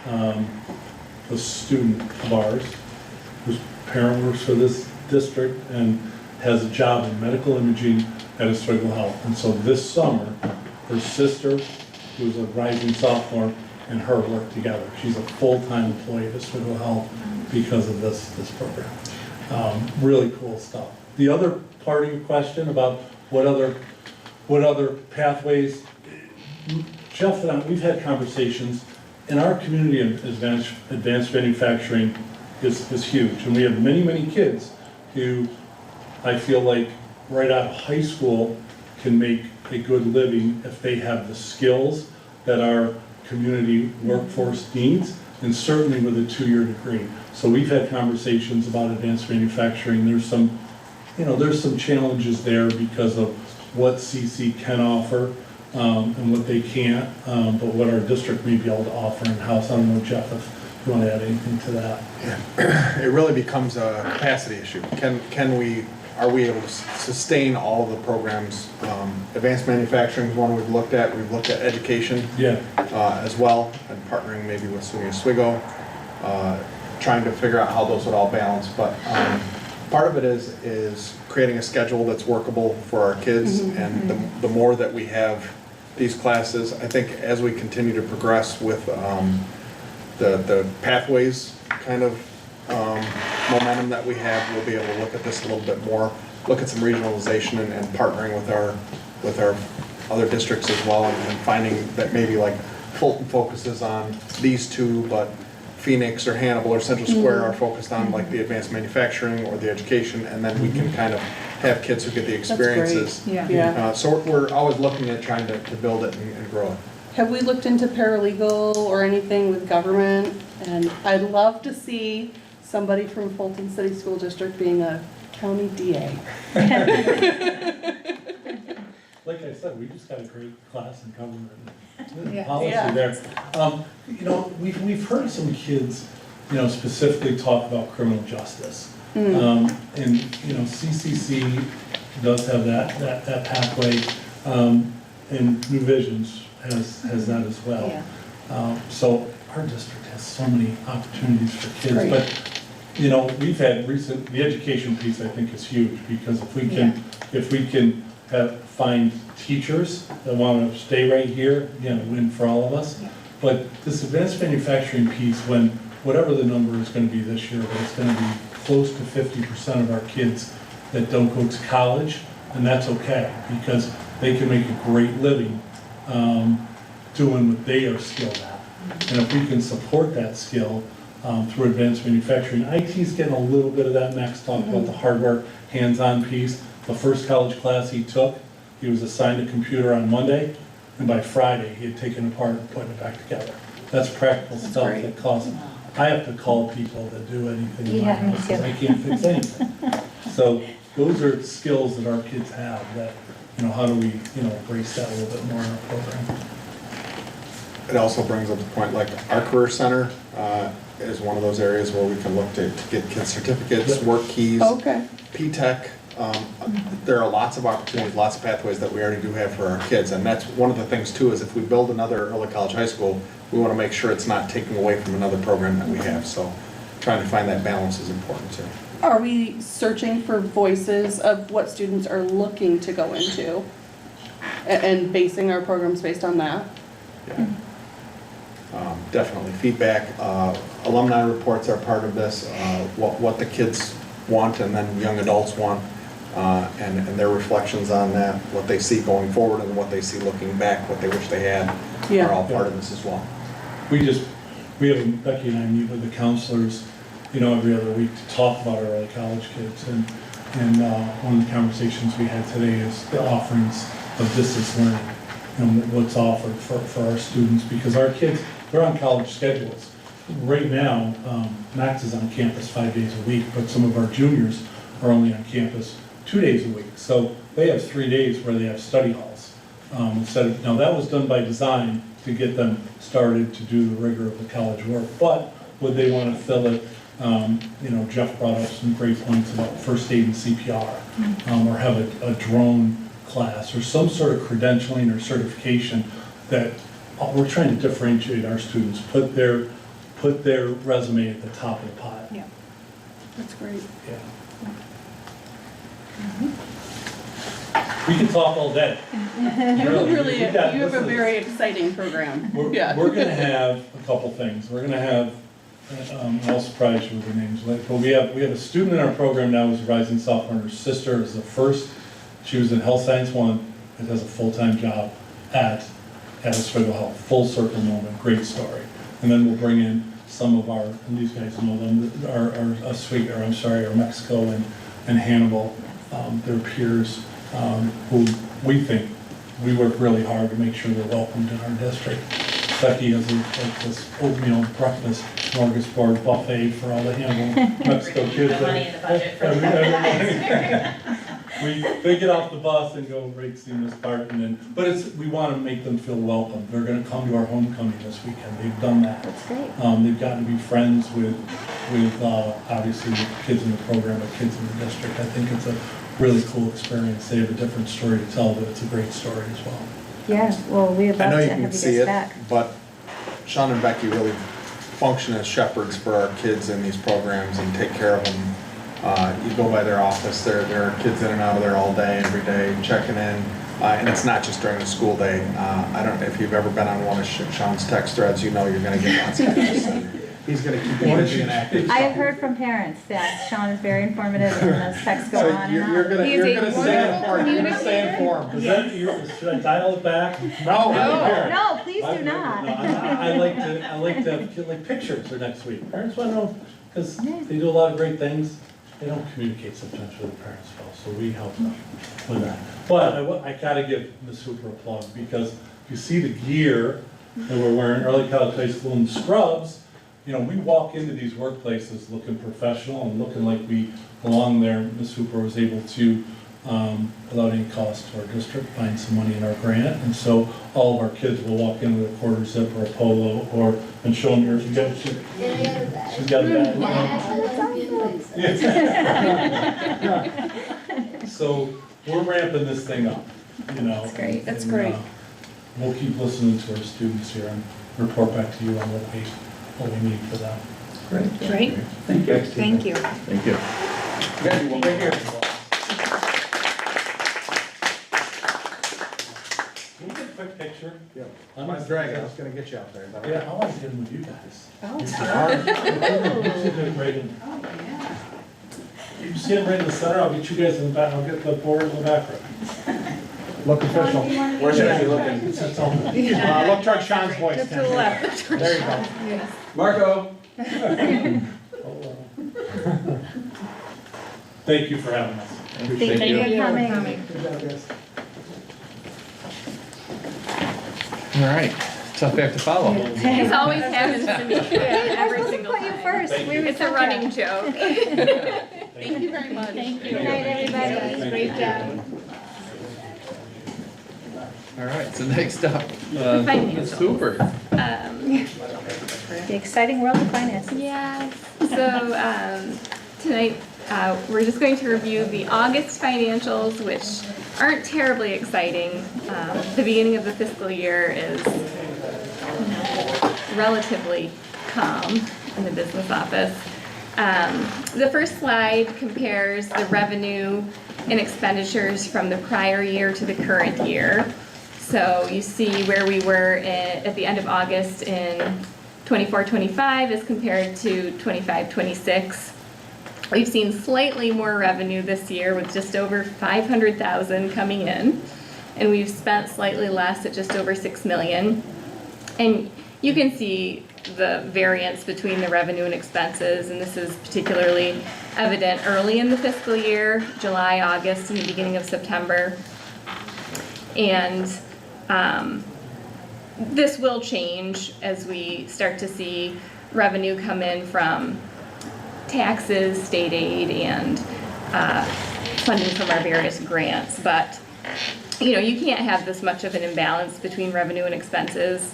K: a student of ours whose parent works for this district and has a job in medical imaging at Oswego Health. And so this summer, her sister, who's a rising sophomore, and her work together. She's a full-time employee at Oswego Health because of this program. Really cool stuff. The other part of your question about what other pathways, Jeff and I, we've had conversations. In our community, advanced manufacturing is huge, and we have many kids who I feel like right out of high school can make a good living if they have the skills that our community workforce needs, and certainly with a 2-year degree. So we've had conversations about advanced manufacturing. There's some challenges there because of what CC can offer and what they can't, but what our district may be able to offer in-house. I don't know, Jeff, if you want to add anything to that.
J: Yeah. It really becomes a capacity issue. Are we able to sustain all of the programs? Advanced manufacturing is one we've looked at. We've looked at education as well, and partnering maybe with SUNY Oswego, trying to figure out how those would all balance. But part of it is creating a schedule that's workable for our kids, and the more that we have these classes, I think as we continue to progress with the pathways kind of momentum that we have, we'll be able to look at this a little bit more, look at some regionalization and partnering with our other districts as well, and finding that maybe like Fulton focuses on these two, but Phoenix or Hannibal or Central Square are focused on like the advanced manufacturing or the education, and then we can kind of have kids who get the experiences. So we're always looking at trying to build it and grow it.
C: Have we looked into paralegal or anything with government? And I'd love to see somebody from Fulton City School District being a county DA.
K: Like I said, we just got a great class in government.
E: Yeah.
K: Policy there. You know, we've heard some kids, you know, specifically talk about criminal justice. And, you know, CCC does have that pathway, and New Visions has that as well. So our district has so many opportunities for kids.
C: Right.
K: But, you know, we've had the education piece I think is huge, because if we can find teachers that want to stay right here, again, a win for all of us. But this advanced manufacturing piece, when whatever the number is going to be this year, but it's going to be close to 50% of our kids that don't go to college, and that's okay, because they can make a great living doing what they are skilled at. And if we can support that skill through advanced manufacturing, IT's getting a little bit of that. Max talked about the hardware, hands-on piece. The first college class he took, he was assigned a computer on Monday, and by Friday, he had taken it apart and put it back together. That's practical stuff
C: great.
K: that costs. I have to call people that do anything in my
A: Yeah, me
K: house, 'cause
A: too.
K: I can't fix anything. So those are skills that our kids have that, you know, how do we, you know, embrace that a little bit more in our program?
J: It also brings up the point, like our career center is one of those areas where we can look to get kids certificates, work keys,
C: Okay.
J: P-Tech. There are lots of opportunities, lots of pathways that we already do have for our kids. And that's one of the things too, is if we build another early college high school, we want to make sure it's not taking away from another program that we have. So trying to find that balance is important too.
C: Are we searching for voices of what students are looking to go into and basing our programs based on that?
J: Yeah. Definitely feedback. Alumni reports are part of this, what the kids want and then young adults want, and their reflections on that, what they see going forward and what they see looking back, what they wish they had, are all part of this as well.
K: Becky and I meet with the counselors, you know, every other week to talk about our early college kids. And one of the conversations we had today is the offerings of distance learning, and what's offered for our students, because our kids, they're on college schedules. Right now, Max is on campus 5 days a week, but some of our juniors are only on campus 2 days a week. So they have 3 days where they have study halls. Now that was done by design to get them started to do the rigor of the college work. But would they want to fill it? You know, Jeff brought up some great points about first aid and CPR, or have a drone class, or some sort of credentialing or certification that we're trying to differentiate our students, put their resume at the top of the pile.
C: Yeah. That's great.
K: Yeah. We can talk all day.
C: Really,
K: We got-
C: you have a
K: listen,
C: very exciting program. Yeah.
K: We're gonna have a couple things. We're gonna have, I'll surprise you with the names, but we have a student in our program now who's a rising sophomore. Her sister is the first, she was in Health Science 1, and has a full-time job at Oswego Health. Full circle moment, great story. And then we'll bring in some of our, and these guys know them, our Mexico and Hannibal, their peers, who we think, we work really hard to make sure they're welcomed in our district. Becky has this oatmeal breakfast smorgasbord buffet for all the Hannibal Mexico kids.
L: No money in the budget for that.
K: They get off the bus and go right see Miss Barton, but we want to make them feel welcome. They're going to come to our homecoming this weekend. They've done that.
A: That's great.
K: They've gotten to be friends with obviously the kids in the program, the kids in the district. I think it's a really cool experience. They have a different story to tell, but it's a great story as well.
A: Yeah, well, we'd
J: I
A: love
J: know
A: to
J: you
A: have you
J: can see
A: guys
J: it,
A: back.
J: but Sean and Becky really function as shepherds for our kids in these programs and take care of them. You go by their office, there are kids in and out of there all day, every day, checking in. And it's not just during the school day. I don't know if you've ever been on one of Sean's text threads, you know you're gonna get lots of texts. And he's gonna keep you busy and active.
A: I have heard from parents that Sean is very informative and those texts go
J: So
A: on
J: you're
A: and on.
J: gonna,
E: He's
J: you're
E: a
J: gonna stay
E: wonderful
J: informed, you're gonna stay
E: communicator.
J: informed.
K: Should I dial it back?
J: No,
A: No, please do not.
K: I like to have like pictures for next week. Parents want to know, because they do a lot of great things. They don't communicate sometimes with the parents well, so we help them with that. But I gotta give Ms. Hooper a plug, because you see the gear that we're wearing, early college high school, and scrubs. You know, we walk into these workplaces looking professional and looking like we belong there. Ms. Hooper was able to, without any cost to our district, find some money in our grant. And so all of our kids will walk in with a quarter zip or a polo, and show them yours. She's got a bag. So we're ramping this thing up, you know.
A: That's great.
C: That's
K: and,
C: great.
K: We'll keep listening to our students here. report back to you on what we need for that.
B: Great.
E: Great,
B: Thank you.
E: thank you.
F: Thank you.
G: You gotta do one right here.
K: Can we get a quick picture?
J: Yeah.
K: I'm
J: My
K: gonna
J: dragon is gonna get you out there.
K: Yeah, I want to get in with you guys.
C: Oh.
K: You did great in- You stand right in the center, I'll get you guys in the back, I'll get the board in the background.
J: Look official.
G: Where should I be looking?
K: That's all.
J: Look toward Sean's voice.
E: To the left.
J: There you go.
G: Marco?
K: Thank you for having us.
A: Thank you for coming.
F: All right, tough act to follow.
O: This always happens to me, every single
A: Put you
O: time.
A: first.
K: Thank
A: We
K: you.
A: were
O: It's a
A: such
O: running joke.
C: Thank you very much.
A: Good night, everybody.
E: Great job.
F: All right, so next up,
O: Financials.
F: Ms. Hooper.
A: The exciting world of finance.
O: Yeah, so tonight, we're just going to review the August financials, which aren't terribly exciting. The beginning of the fiscal year is relatively calm in the business office. The first slide compares the revenue and expenditures from the prior year to the current year. So you see where we were at the end of August in 24-25 as compared to 25-26. We've seen slightly more revenue this year with just over 500,000 coming in, and we've spent slightly less at just over 6 million. And you can see the variance between the revenue and expenses, and this is particularly evident early in the fiscal year, July, August, and the beginning of September. And this will change as we start to see revenue come in from taxes, state aid, and funding from our various grants. But, you know, you can't have this much of an imbalance between revenue and expenses.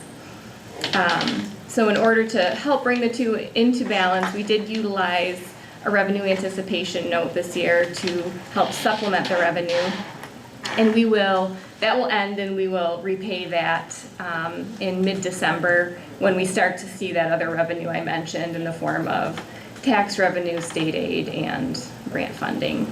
O: So in order to help bring the two into balance, we did utilize a revenue anticipation note this year to help supplement the revenue. And that will end, and we will repay that in mid-December when we start to see that other revenue I mentioned in the form of tax revenue, state aid, and grant funding.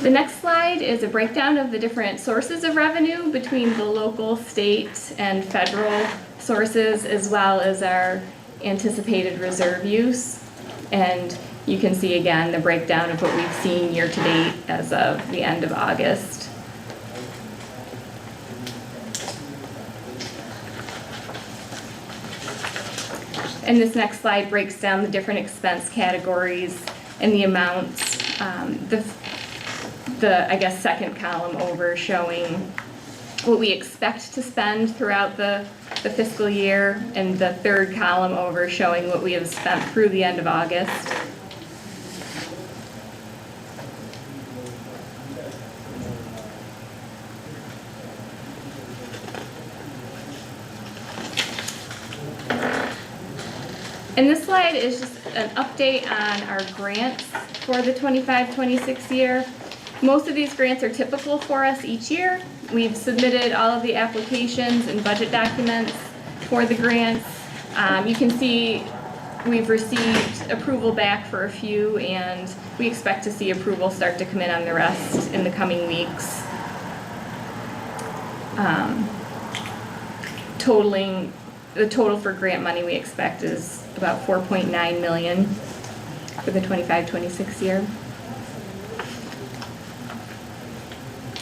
O: The next slide is a breakdown of the different sources of revenue between the local, state, and federal sources, as well as our anticipated reserve use. And you can see again the breakdown of what we've seen year to date as of the end of August. And this next slide breaks down the different expense categories and the amounts. The I guess second column over showing what we expect to spend throughout the fiscal year, and the third column over showing what we have spent through the end of August. And this slide is just an update on our grants for the 25-26 year. Most of these grants are typical for us each year. We've submitted all of the applications and budget documents for the grants. You can see we've received approval back for a few, and we expect to see approval start to come in on the rest in the coming weeks. The total for grant money we expect is about 4.9 million for the 25-26 year.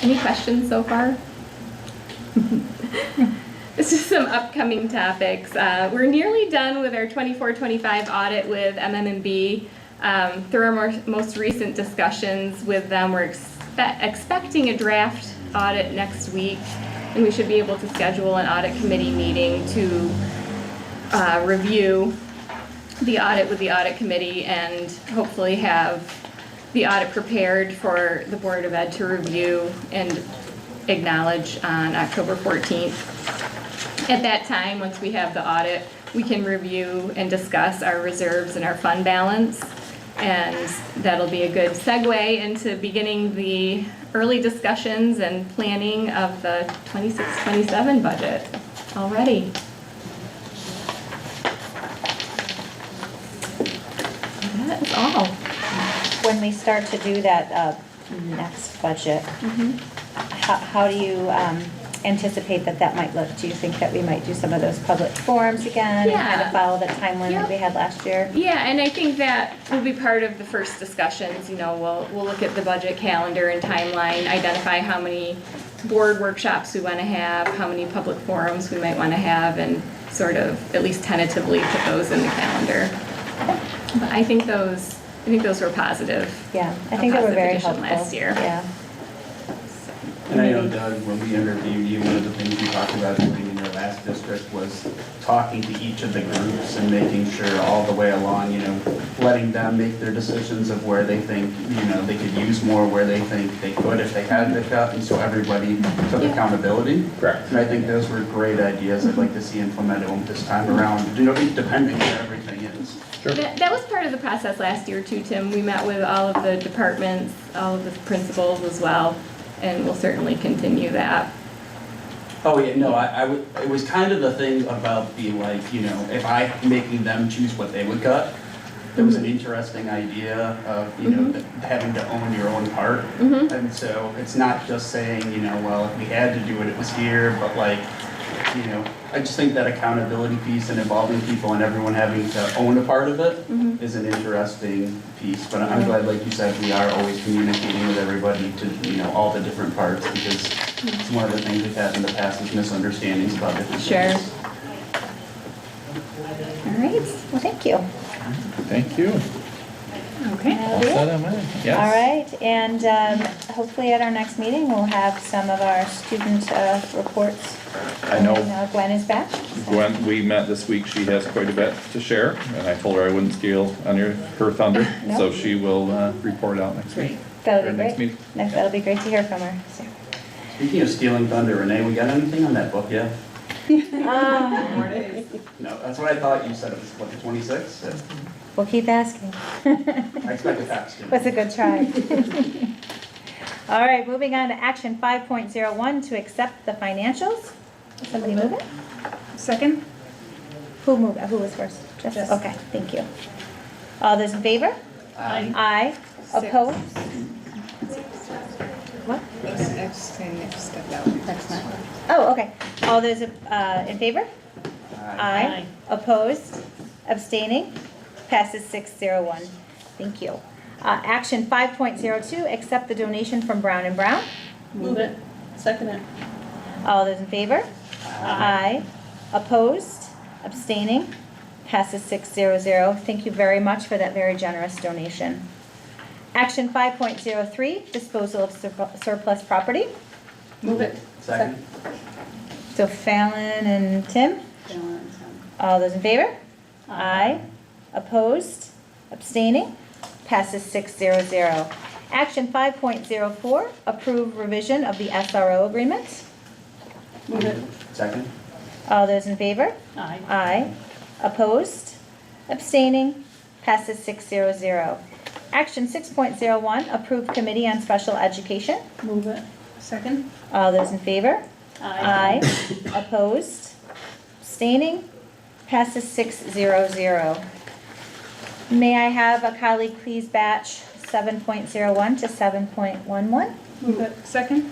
O: Any questions so far? This is some upcoming topics. We're nearly done with our 24-25 audit with MMB. Through our most recent discussions with them, we're expecting a draft audit next week, and we should be able to schedule an audit committee meeting to review the audit with the audit committee and hopefully have the audit prepared for the Board of Ed to review and acknowledge on October 14th. At that time, once we have the audit, we can review and discuss our reserves and our fund balance, and that'll be a good segue into beginning the early discussions and planning of the 26-27 budget already. That is all.
A: When we start to do that next budget, how do you anticipate that might look? Do you think that we might do some of those public forums again and kind
O: Yeah.
A: of follow the timeline that we had last year?
O: Yeah, and I think that will be part of the first discussions, you know, we'll look at the budget calendar and timeline, identify how many board workshops we want to have, how many public forums we might want to have, and sort of at least tentatively put those in the calendar. But I think those were positive.
A: Yeah, I think they were very
O: Positive
A: helpful.
O: addition last year.
A: Yeah.
D: And I know, Doug, when we interviewed you, one of the things you talked about doing in your last district was talking to each of the groups and making sure all the way along, you know, letting them make their decisions of where they think, you know, they could use more, where they think they could if they had the cut, and so everybody took accountability.
F: Correct.
D: And I think those were great ideas. I'd like to see implemented this time around, you know, depending where everything is.
F: Sure.
O: That was part of the process last year too, Tim. We met with all of the departments, all of the principals as well, and we'll certainly continue that.
D: Oh, yeah, no, it was kind of the thing about the, like, you know, if I making them choose what they would cut, it was an interesting idea of, you know, having to own your own part. And so it's not just saying, you know, well, if we had to do it, it was here, but like, you know, I just think that accountability piece and involving people and everyone having to own a part of it is an interesting piece. But I'm glad, like you said, we are always communicating with everybody to, you know, all the different parts, because it's one of the things we've had in the past is misunderstandings about different
O: Sure.
D: things.
A: All right, well, thank you.
F: Thank you.
O: Okay.
F: All set on mine. Yes.
A: All right, and hopefully at our next meeting, we'll have some of our student reports.
F: I know.
A: And Gwen is back.
F: Gwen, we met this week, she has quite a bit to share, and I told her I wouldn't steal under her thunder, so she will report out next week.
A: That'll
F: Or
A: be
F: next
A: great.
F: meeting.
A: That'll be great to hear from her. So.
D: Speaking of stealing thunder, Renee, we got anything on that book yet? No, that's what I thought you said. It was, what, the 26th?
A: We'll keep asking.
D: I expect a text.
A: Was a good try. All right, moving on to action 5.01 to accept the financials. Somebody move it?
E: Second?
A: Who moved? Who was first? Jess?
E: Jess.
A: Okay, thank you. All those in favor?
L: Aye.
A: Aye. Opposed? What?
E: I just kind of stepped out.
A: That's not. Oh, okay. All those in favor? Aye. Opposed? Abstaining? Passes 601. Thank you. Action 5.02, accept the donation from Brown and Brown.
C: Move it. Second it.
A: All those in favor? Aye. Opposed? Abstaining? Passes 600. Thank you very much for that very generous donation. Action 5.03, disposal of surplus property.
C: Move it.
D: Second.
A: So Fallon and Tim? All those in favor? Aye. Opposed? Abstaining? Passes 600. Action 5.04, approve revision of the SRO agreement.
C: Move it.
D: Second.
A: All those in favor?
I: Aye.
A: Aye. Opposed? Abstaining? Passes 600. Action 6.01, approve committee on special education.
E: Move it. Second?
A: All those in favor?
I: Aye.
A: Opposed? Abstaining? Passes 600. May I have a colleague please batch 7.01 to 7.11?
E: Move it. Second?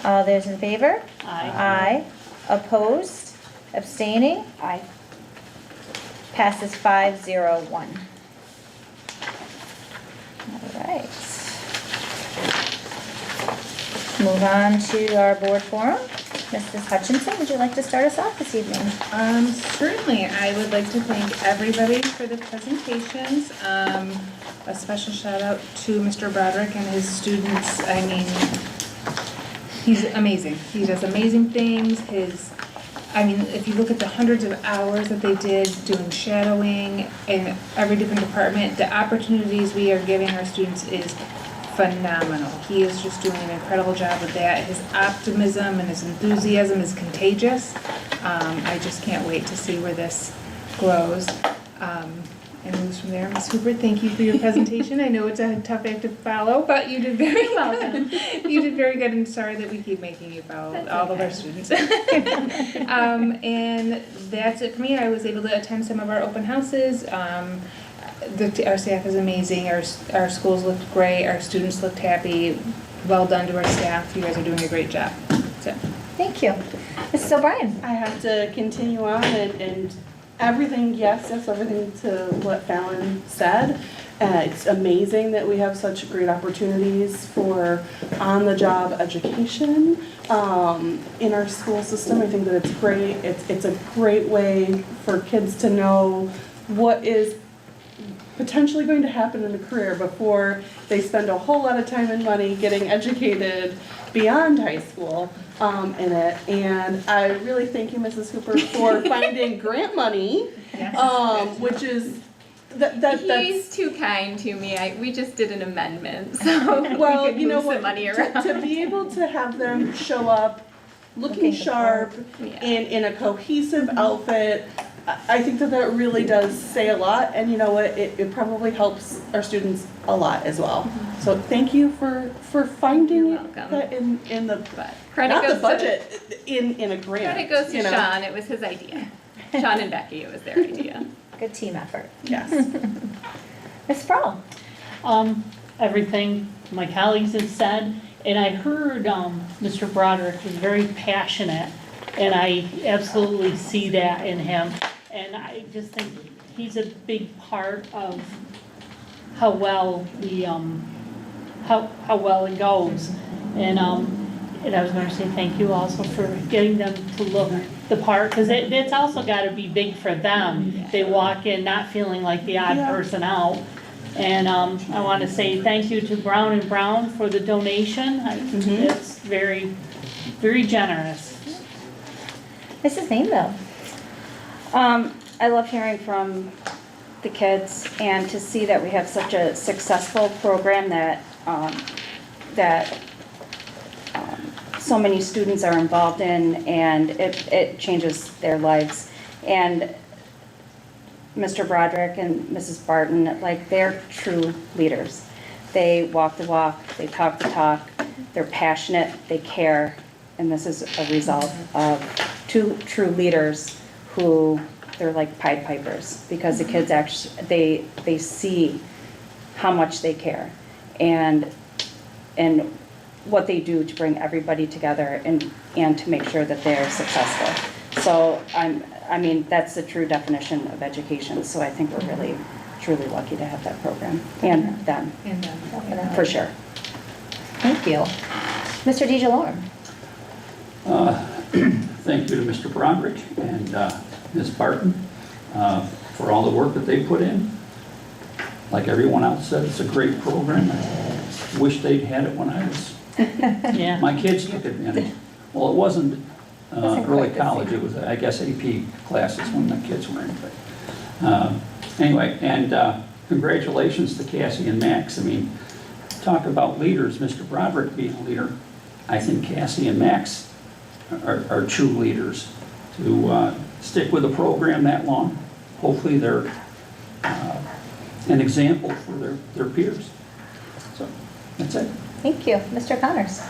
A: All those in favor?
I: Aye.
A: Aye. Opposed? Abstaining? Aye. Passes 501. All right. Move on to our board forum. Mrs. Hutchinson, would you like to start us off this evening?
E: Certainly. I would like to thank everybody for the presentations. A special shout out to Mr. Broderick and his students. I mean, he's amazing. He does amazing things. If you look at the hundreds of hours that they did doing shadowing in every different department, the opportunities we are giving our students is phenomenal. He is just doing an incredible job with that. His optimism and his enthusiasm is contagious. I just can't wait to see where this grows. And moves from there. Ms. Hooper, thank you for your presentation. I know it's a tough act to follow, but you did very well. You did very good, and sorry that we keep making you follow
O: That's
E: all of our
O: okay.
E: students. And that's it for me. I was able to attend some of our open houses. Our staff is amazing. Our schools looked great. Our students looked happy. Well done to our staff. You guys are doing a great job. So.
A: Thank you. Mrs. O'Brien?
C: I have to continue on and everything, yes, everything to what Fallon said. It's amazing that we have such great opportunities for on-the-job education in our school system. I think that it's great. It's a great way for kids to know what is potentially going to happen in a career before they spend a whole lot of time and money getting educated beyond high school in it. And I really thank you, Mrs. Hooper, for finding grant money, which is that's
O: He's too kind to me. We just did an amendment, so
C: well,
O: we could
C: you know
O: move
C: what,
O: some money around.
C: to be able to have them show up looking sharp
O: Yeah.
C: in a cohesive outfit, I think that really does say a lot, and you know what, it probably helps our students a lot as well. So thank you for finding
O: You're welcome.
C: that in the
O: Credit
C: not
O: goes
C: the budget in a grant.
O: Credit goes to
C: you know.
O: Sean. It was his idea. Sean and Becky, it was their idea.
A: Good team effort.
C: Yes.
A: Ms. Fromm?
I: Everything my colleagues have said, and I heard Mr. Broderick was very passionate, and I absolutely see that in him. And I just think he's a big part of how well the how well it goes. And I was going to say thank you also for getting them to look the part, because it's also got to be big for them. They walk in not feeling like the odd person out. And I want to say thank you to Brown & Brown for the donation. It's very, very generous.
A: Mrs. Mainville?
P: I love hearing from the kids and to see that we have such a successful program that so many students are involved in, and it changes their lives. And Mr. Broderick and Mrs. Barton, like, they're true leaders. They walk the walk, they talk the talk, they're passionate, they care, and this is a result of two true leaders who, they're like Pied Pipers, because the kids actually, they see how much they care and what they do to bring everybody together and to make sure that they're successful. So I mean, that's the true definition of education. So I think we're really, truly lucky to have that program and them, for sure.
A: Thank you. Mr. DeJalorme?
B: Thank you to Mr. Broderick and Ms. Barton for all the work that they put in. Like everyone else said, it's a great program. I wish they'd had it when I was.
I: Yeah.
B: My kids took advantage. Well, it wasn't early
A: quite the
B: college.
A: same.
B: It was, I guess, AP classes when the kids were in. But anyway, and congratulations to Cassie and Max. I mean, talk about leaders. Mr. Broderick being a leader. I think Cassie and Max are true leaders to stick with the program that long. Hopefully they're an example for their peers. So that's it.
A: Thank you. Mr. Connors?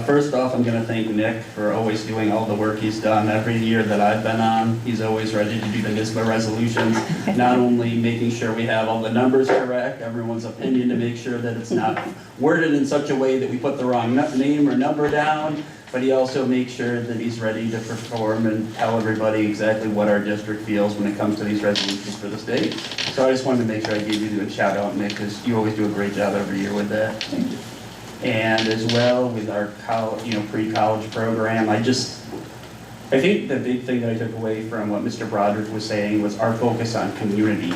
D: First off, I'm going to thank Nick for always doing all the work he's done every year that I've been on. He's always ready to do the NISBA resolutions, not only making sure we have all the numbers correct, everyone's opinion to make sure that it's not worded in such a way that we put the wrong name or number down, but he also makes sure that he's ready to perform and tell everybody exactly what our district feels when it comes to these resolutions for the state. So I just wanted to make sure I gave you a shout out, Nick, because you always do a great job every year with that. Thank you. And as well with our pre-college program, I think the big thing that I took away from what Mr. Broderick was saying was our focus on community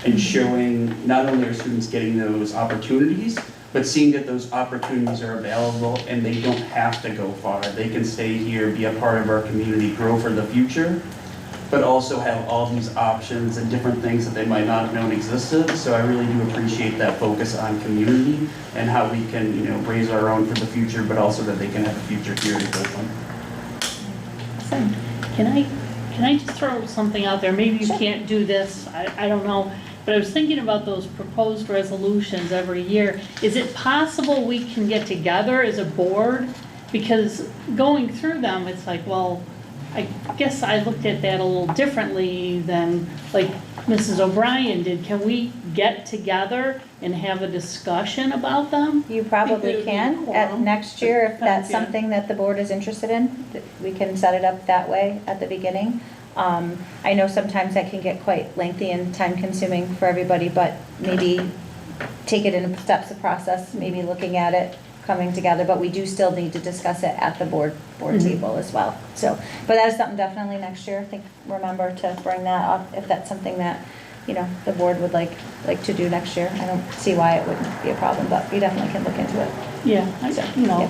D: and showing not only our students getting those opportunities, but seeing that those opportunities are available and they don't have to go far. They can stay here, be a part of our community, grow for the future, but also have all these options and different things that they might not have known existed. So I really do appreciate that focus on community and how we can, raise our own for the future, but also that they can have a future here in Cleveland.
I: Can can I just throw something out there? Maybe you can't do this, I don't know. But I was thinking about those proposed resolutions every year. Is it possible we can get together as a board? Because going through them, it's like, well, I guess I looked at that a little differently than like Mrs. O'Brien did. Can we get together and have a discussion about them?
A: You probably can at next year, if that's
C: Yeah.
A: something that the board is interested in. We can set it up that way at the beginning. I know sometimes that can get quite lengthy and time consuming for everybody, but maybe take it in steps of process, maybe looking at it, coming together, but we do still need to discuss it at the board table as well. So, but that is something definitely next year. I think, remember to bring that up if that's something that, you know, the board would like to do next year. I don't see why it wouldn't be a problem, but we definitely can look into it.
I: Yeah,
A: So,
I: you know.
A: yeah.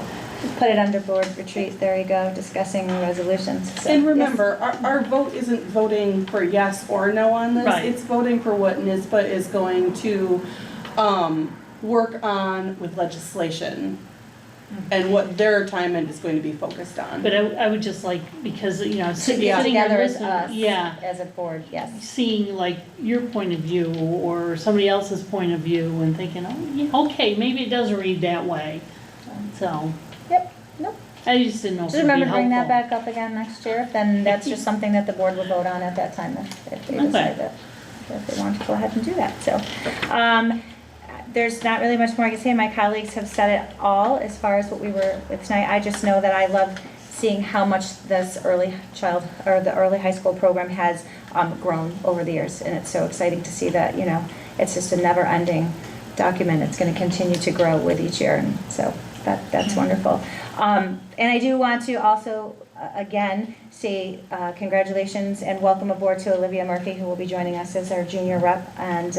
A: Put it under board retreat, there you go, discussing resolutions. So,
C: And
A: yes.
C: remember, our vote isn't voting for yes or no on this.
I: Right.
C: It's voting for what NISBA is going to work on with legislation and what their time is going to be focused on.
I: But I would just like, because, you know,
A: To
I: sitting
A: get
I: here
A: together as
I: listening,
A: us,
I: yeah,
A: as a board, yes.
I: seeing like your point of view or somebody else's point of view and thinking, oh, yeah, okay, maybe it does read that way. So,
A: Yep, nope.
I: I just didn't know if
A: Just
I: it'd be
A: remember to bring that
I: helpful.
A: back up again next year, then that's just something that the board will vote on at that time if they decide that, if they want to go ahead and do that, so. There's not really much more I can say, my colleagues have said it all as far as what we were with tonight. I just know that I love seeing how much this early the early high school program has grown over the years, and it's so exciting to see that, you know, it's just a never-ending document. It's going to continue to grow with each year, and so that's wonderful. And I do want to also, again, say congratulations and welcome aboard to Olivia Murphy, who will be joining us as our junior rep, and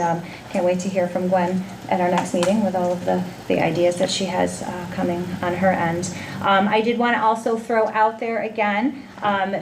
A: can't wait to hear from Gwen at our next meeting with all of the ideas that she has coming on her end. I did want to also throw out there again,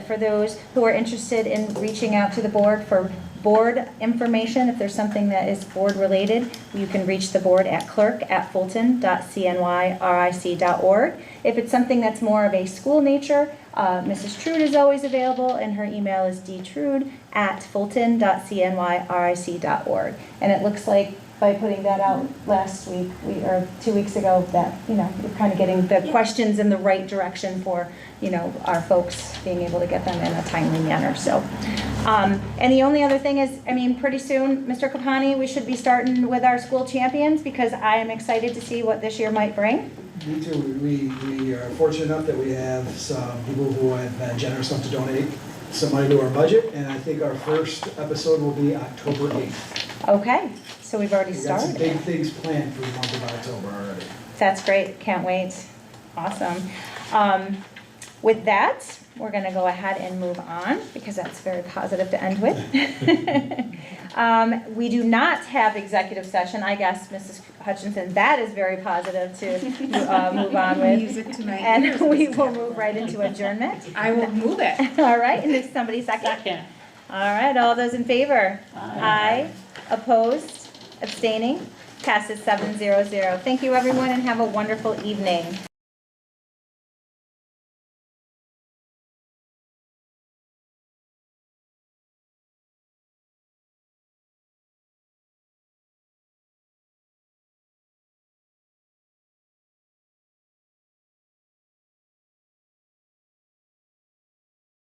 A: for those who are interested in reaching out to the board for board information, if there's something that is board related, you can reach the board at clerk@fulton.cnyric.org. If it's something that's more of a school nature, Mrs. Trude is always available, and her email is dtrude@fulton.cnyric.org. And it looks like by putting that out last week, or 2 weeks ago, that, you know, we're kind of getting the questions in the right direction for, you know, our folks, being able to get them in a timely manner, so. And the only other thing is, I mean, pretty soon, Mr. Kapani, we should be starting with our school champions, because I am excited to see what this year might bring.
Q: Me too. We are fortunate enough that we have some people who have been generous enough to donate some money to our budget, and I think our first episode will be October 8th.
A: Okay, so we've already
Q: We've got some
A: started.
Q: big things planned for the month of October already.
A: That's great, can't wait. Awesome. With that, we're gonna go ahead and move on, because that's very positive to end with. We do not have executive session, I guess, Mrs. Hutchinson, that is very positive to move on with.
E: Music to my
A: And
E: ears.
A: we will move right into adjournment.
E: I will move it.
A: All right, and if somebody second?
I: Second.
A: All right, all those in favor? Aye. Opposed? Abstaining? Passes 700. Thank you, everyone, and have a wonderful evening.